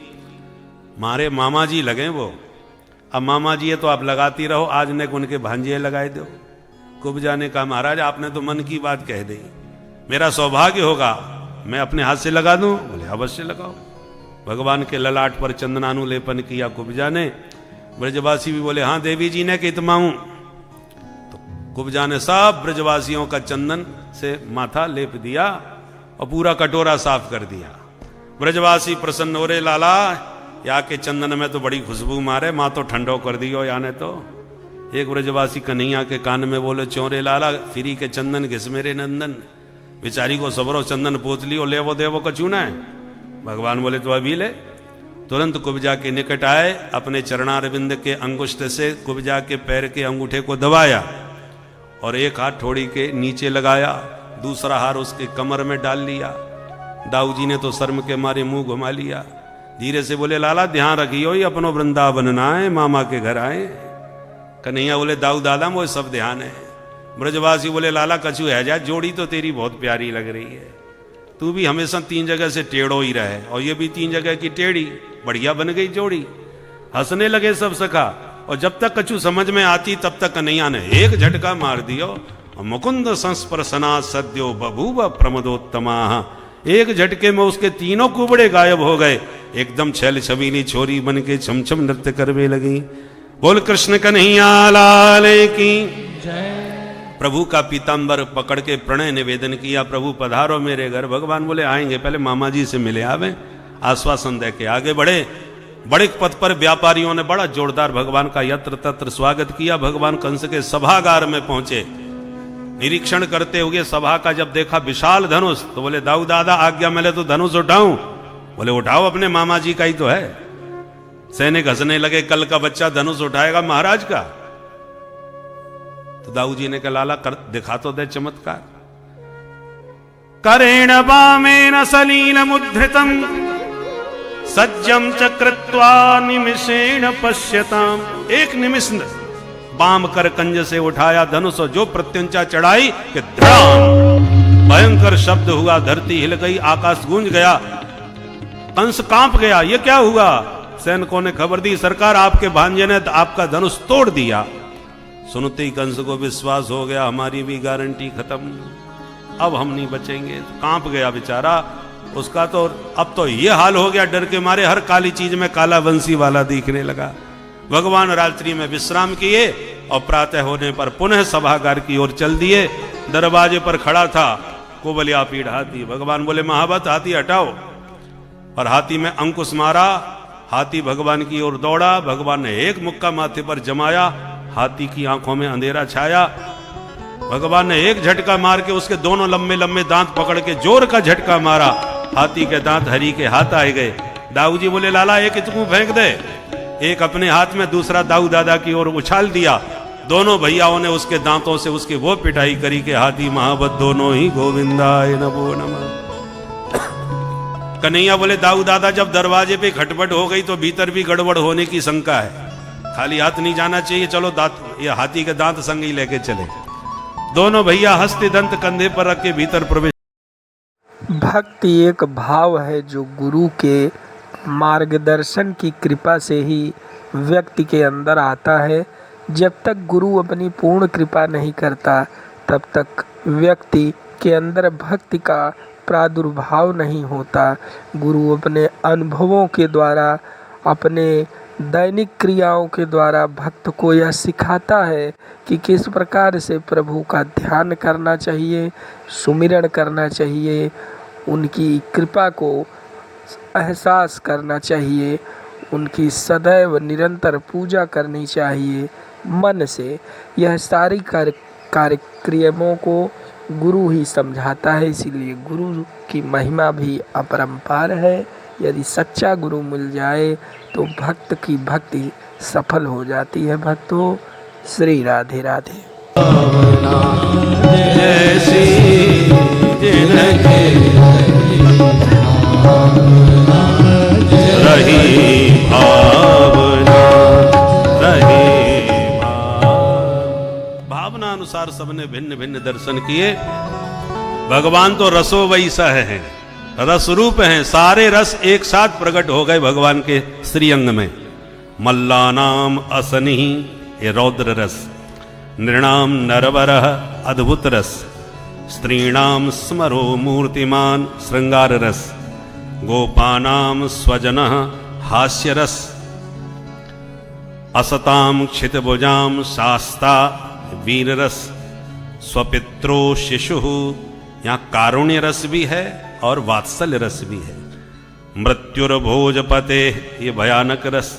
मारे मामा जी लगे वो, अब मामा जी है तो आप लगाती रहो, आज ने उनके भांजिए लगाए दो। कुब्जा ने कहा महाराज आपने तो मन की बात कह दी, मेरा सौभाग्य होगा मैं अपने हाथ से लगा दूं। बोले अवश्य लगाओ। भगवान के ललाट पर चंदनानुलेपन किया कुब्जा ने। ब्रजवासी भी बोले हाँ देवी जी ने कितमाऊं। तो कुब्जा ने सब ब्रजवासियों का चंदन से माथा लेप दिया और पूरा कटोरा साफ कर दिया। ब्रजवासी प्रसन्न हो रहे, लाला या के चंदन में तो बड़ी खुशबू मारे, माँ तो ठंडो कर दियो याने तो। एक ब्रजवासी कन्हैया के कान में बोले, चोरे लाला फिरी के चंदन घिस मेरे नंदन। बेचारी को सबरो चंदन पोत लियो, ले वो देवो का चूना है। भगवान बोले तो अभी ले। तुरंत कुब्जा के निकट आए, अपने चरणारविंद के अंगुष्ठ से कुब्जा के पैर के अंगूठे को दबाया और एक हाथ ठोड़ी के नीचे लगाया, दूसरा हाथ उसके कमर में डाल लिया। दाऊ जी ने तो शर्म के मारे मुंह घुमा लिया। धीरे से बोले, लाला ध्यान रखियो, ये अपनो वृंदावन ना है, मामा के घर आए। कन्हैया बोले, दाऊ दादा वो सब ध्यान है। ब्रजवासी बोले, लाला कछु है जा, जोड़ी तो तेरी बहुत प्यारी लग रही है। तू भी हमेशा 3 जगह से टेढ़ो ही रहे और ये भी 3 जगह की टेढ़ी, बढ़िया बन गई जोड़ी। हंसने लगे सब सखा, और जब तक कछु समझ में आती तब तक कन्हैया ने एक झटका मार दियो। मुकुंद संस्पर्शना सद्यो बभूव प्रमदोत्तमा। एक झटके में उसके 3 कुबड़े गायब हो गए। एकदम छैल छबीली छोरी बन के छम छम नृत्य करने लगी। बोल कृष्ण कन्हैया लाल की जय। प्रभु का पीतांबर पकड़ के प्रणय निवेदन किया, प्रभु पधारो मेरे घर। भगवान बोले, आएंगे, पहले मामा जी से मिले आवे। आश्वासन दे के आगे बढ़े। बड़े पद पर व्यापारियों ने बड़ा जोरदार भगवान का यत्र तत्र स्वागत किया। भगवान कंस के सभागार में पहुंचे। निरीक्षण करते हुए सभा का जब देखा विशाल धनुष, तो बोले, दाऊ दादा आज्ञा मिले तो धनुष उठाऊं? बोले, उठाओ, अपने मामा जी का ही तो है। सैनिक हंसने लगे, कल का बच्चा धनुष उठाएगा महाराज का? तो दाऊ जी ने कहा, लाला कर दिखा तो दे चमत्कार। करेण वामेन सलील मुद्रितम सज्जम चक्रत्वा निमिषेण पश्यताम। एक निमिष बाम कर कंज से उठाया धनुष, जो प्रत्यंचा चढ़ाई कि धड़ाम भयंकर शब्द हुआ, धरती हिल गई, आकाश गूंज गया, कंस कांप गया। ये क्या हुआ? सैनिकों ने खबर दी, सरकार आपके भांजे ने आपका धनुष तोड़ दिया। सुनते ही कंस को विश्वास हो गया, हमारी भी गारंटी खत्म, अब हम नहीं बचेंगे। कांप गया बेचारा। उसका तो अब तो ये हाल हो गया, डर के मारे हर काली चीज में काला बंसी वाला दिखने लगा। भगवान रात्रि में विश्राम किए और प्रातः होने पर पुनः सभागार की ओर चल दिए। दरवाजे पर खड़ा था कुबलिया पीढ़ हाथी। भगवान बोले, महावत हाथी हटाओ। और हाथी में अंकुश मारा, हाथी भगवान की ओर दौड़ा। भगवान ने एक मुक्का माथे पर जमाया, हाथी की आंखों में अंधेरा छाया। भगवान ने एक झटका मार के उसके दोनों लंबे लंबे दांत पकड़ के जोर का झटका मारा, हाथी के दांत हरि के हाथ आ गए। दाऊ जी बोले, लाला एक इतकू फेंक दे। एक अपने हाथ में, दूसरा दाऊ दादा की ओर उछाल दिया। दोनों भैयाओं ने उसके दांतों से उसकी वो पिटाई करी कि हाथी महावत दोनों ही गोविंदाय नमो नमः। कन्हैया बोले, दाऊ दादा जब दरवाजे पे खटपट हो गई तो भीतर भी गड़बड़ होने की शंका है, खाली हाथ नहीं जाना चाहिए, चलो दांत ये हाथी के दांत संग ही लेके चले। दोनों भैया हस्ते दंत कंधे पर रख के भीतर प्रवेश। भक्ति एक भाव है जो गुरु के मार्गदर्शन की कृपा से ही व्यक्ति के अंदर आता है। जब तक गुरु अपनी पूर्ण कृपा नहीं करता तब तक व्यक्ति के अंदर भक्ति का प्रादुर्भाव नहीं होता। गुरु अपने अनुभवों के द्वारा, अपने दैनिक क्रियाओं के द्वारा भक्त को यह सिखाता है कि किस प्रकार से प्रभु का ध्यान करना चाहिए, सुमिरन करना चाहिए, उनकी कृपा को एहसास करना चाहिए, उनकी सदैव निरंतर पूजा करनी चाहिए मन से। यह सारी कार्यक्रमों को गुरु ही समझाता है, इसीलिए गुरु की महिमा भी अपरंपार है। यदि सच्चा गुरु मिल जाए तो भक्त की भक्ति सफल हो जाती है। भक्तों, श्री राधे राधे। रही भावना, भावना अनुसार सबने भिन्न भिन्न दर्शन किए। भगवान तो रसो वैसा है, रस रूप हैं, सारे रस एक साथ प्रकट हो गए भगवान के श्रीअंग में। मल्लानाम असनि, ये रौद्र रस, नृणाम नरवरः अद्भुत रस, स्त्रीणाम स्मरो मूर्तिमान श्रृंगार रस, गोपानाम स्वजनः हास्य रस, असताम क्षितभुजाम शास्ता वीर रस, स्वपित्रो शिशु, यहाँ कारुण्य रस भी है और वात्सल्य रस भी है। मृत्युर्भोजपते, ये भयानक रस,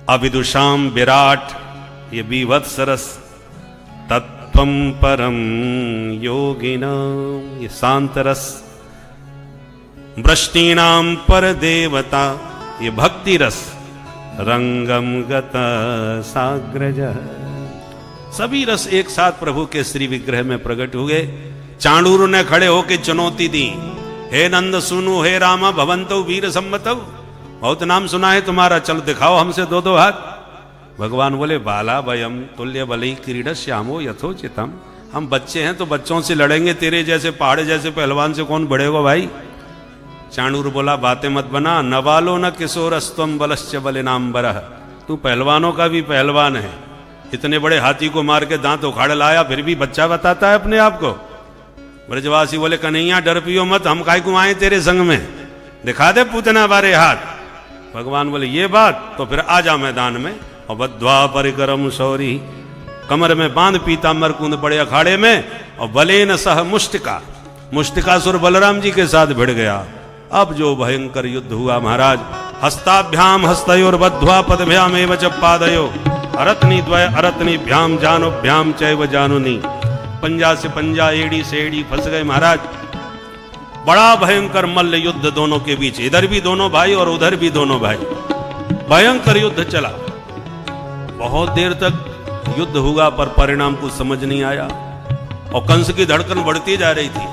अविदुषाम विराट, ये बीभत्सरस तत्वम परम योगिनाम, ये शांत रस वृष्टिनाम पर देवता, ये भक्ति रस रंगम गत साग्रज। सभी रस एक साथ प्रभु के श्री विग्रह में प्रकट हुए। चाणूर ने खड़े होकर चुनौती दी, हे नंद सुनु हे रामा भवंतो वीर सम्मतव, बहुत नाम सुना है तुम्हारा, चल दिखाओ हमसे दो दो हाथ। भगवान बोले बाला वयम तुल्य बलि क्रीड श्यामो यथोचितम, हम बच्चे हैं तो बच्चों से लड़ेंगे, तेरे जैसे पहाड़ जैसे पहलवान से कौन बढ़ेगा भाई। चाणूर बोला बातें मत बना, नवालो न किशोरस्तम बलश्च बलिनाम्बरः, तू पहलवानों का भी पहलवान है, इतने बड़े हाथी को मार के दांत उखाड़ लाया, फिर भी बच्चा बताता है अपने आप को। ब्रजवासी बोले कन्हैया डर पियो मत, हम काहे को आए तेरे संग में, दिखा दे पूतना बारे हाथ। भगवान बोले ये बात, तो फिर आ जा मैदान में। और बद्ध्वा परिकरम शौरी, कमर में बांध पीताम्बर कूंद पड़े अखाड़े में, और बलेन सह मुष्टिका, मुष्टिकासुर बलराम जी के साथ भिड़ गया। अब जो भयंकर युद्ध हुआ महाराज, हस्ताभ्याम हस्तयोर बद्ध्वा पदभ्याम एव च पादयो, अरत्नी द्वय अरत्नीभ्याम जानुभ्याम चैव जानुनी, पंजा से पंजा एड़ी से एड़ी फंस गए महाराज। बड़ा भयंकर मल्ल युद्ध दोनों के बीच, इधर भी दोनों भाई और उधर भी दोनों भाई, भयंकर युद्ध चला। बहुत देर तक युद्ध हुआ पर परिणाम कुछ समझ नहीं आया, और कंस की धड़कन बढ़ती जा रही थी।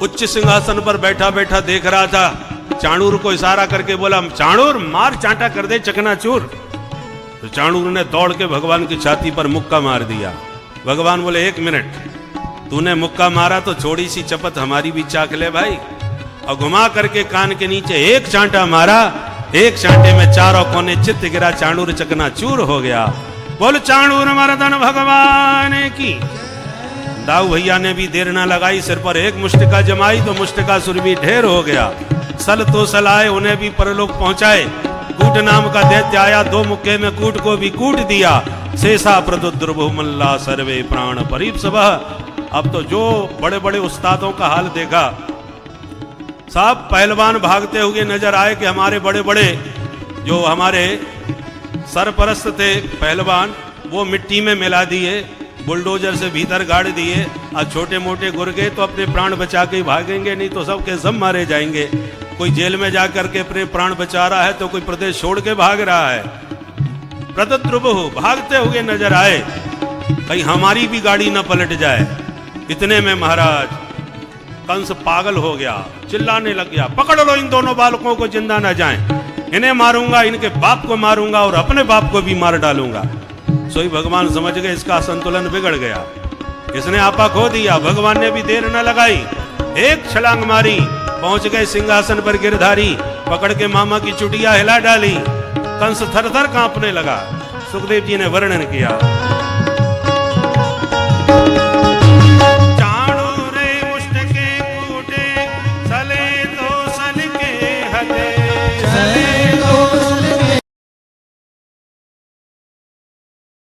उच्च सिंहासन पर बैठा बैठा देख रहा था, चाणूर को इशारा करके बोला चाणूर मार चांटा कर दे चकनाचूर। तो चाणूर ने दौड़ के भगवान की छाती पर मुक्का मार दिया। भगवान बोले एक मिनट, तूने मुक्का मारा तो थोड़ी सी चपत हमारी भी चाक ले भाई। और घुमा करके कान के नीचे एक चांटा मारा, एक चांटे में चारों कोने चित्त गिरा, चाणूर चकनाचूर हो गया। बोल चाणूर मर्दन भगवान की। दाऊ भैया ने भी देर न लगाई, सिर पर एक मुष्टिका जमाई तो मुष्टिकासुर भी ढेर हो गया। सल तो सलाए, उन्हें भी परलोक पहुंचाए। कूट नाम का दैत्य आया, दो मुक्के में कूट को भी कूट दिया। शेषा प्रदुद्रुभु मल्ला सर्वे प्राण परीप सबह। अब तो जो बड़े बड़े उस्तादों का हाल देखा, साहब पहलवान भागते हुए नजर आए कि हमारे बड़े बड़े जो हमारे सरपरस्त थे पहलवान, वो मिट्टी में मिला दिए, बुलडोजर से भीतर गाड़ दिए। और छोटे मोटे गुर्गे तो अपने प्राण बचा के ही भागेंगे, नहीं तो सबके सब मारे जाएंगे। कोई जेल में जाकर के अपने प्राण बचा रहा है, तो कोई प्रदेश छोड़ के भाग रहा है। प्रदुद्रुभु भागते हुए नजर आए, कहीं हमारी भी गाड़ी न पलट जाए। इतने में महाराज कंस पागल हो गया, चिल्लाने लग गया, पकड़ लो इन दोनों बालकों को, जिंदा न जाएं, इन्हें मारूंगा, इनके बाप को मारूंगा और अपने बाप को भी मार डालूंगा। सोई भगवान समझ गए इसका संतुलन बिगड़ गया, इसने आपा खो दिया। भगवान ने भी देर न लगाई, एक छलांग मारी, पहुंच गए सिंहासन पर गिरधारी, पकड़ के मामा की चुटिया हिला डाली। कंस थर थर कांपने लगा। सुखदेव जी ने वर्णन किया,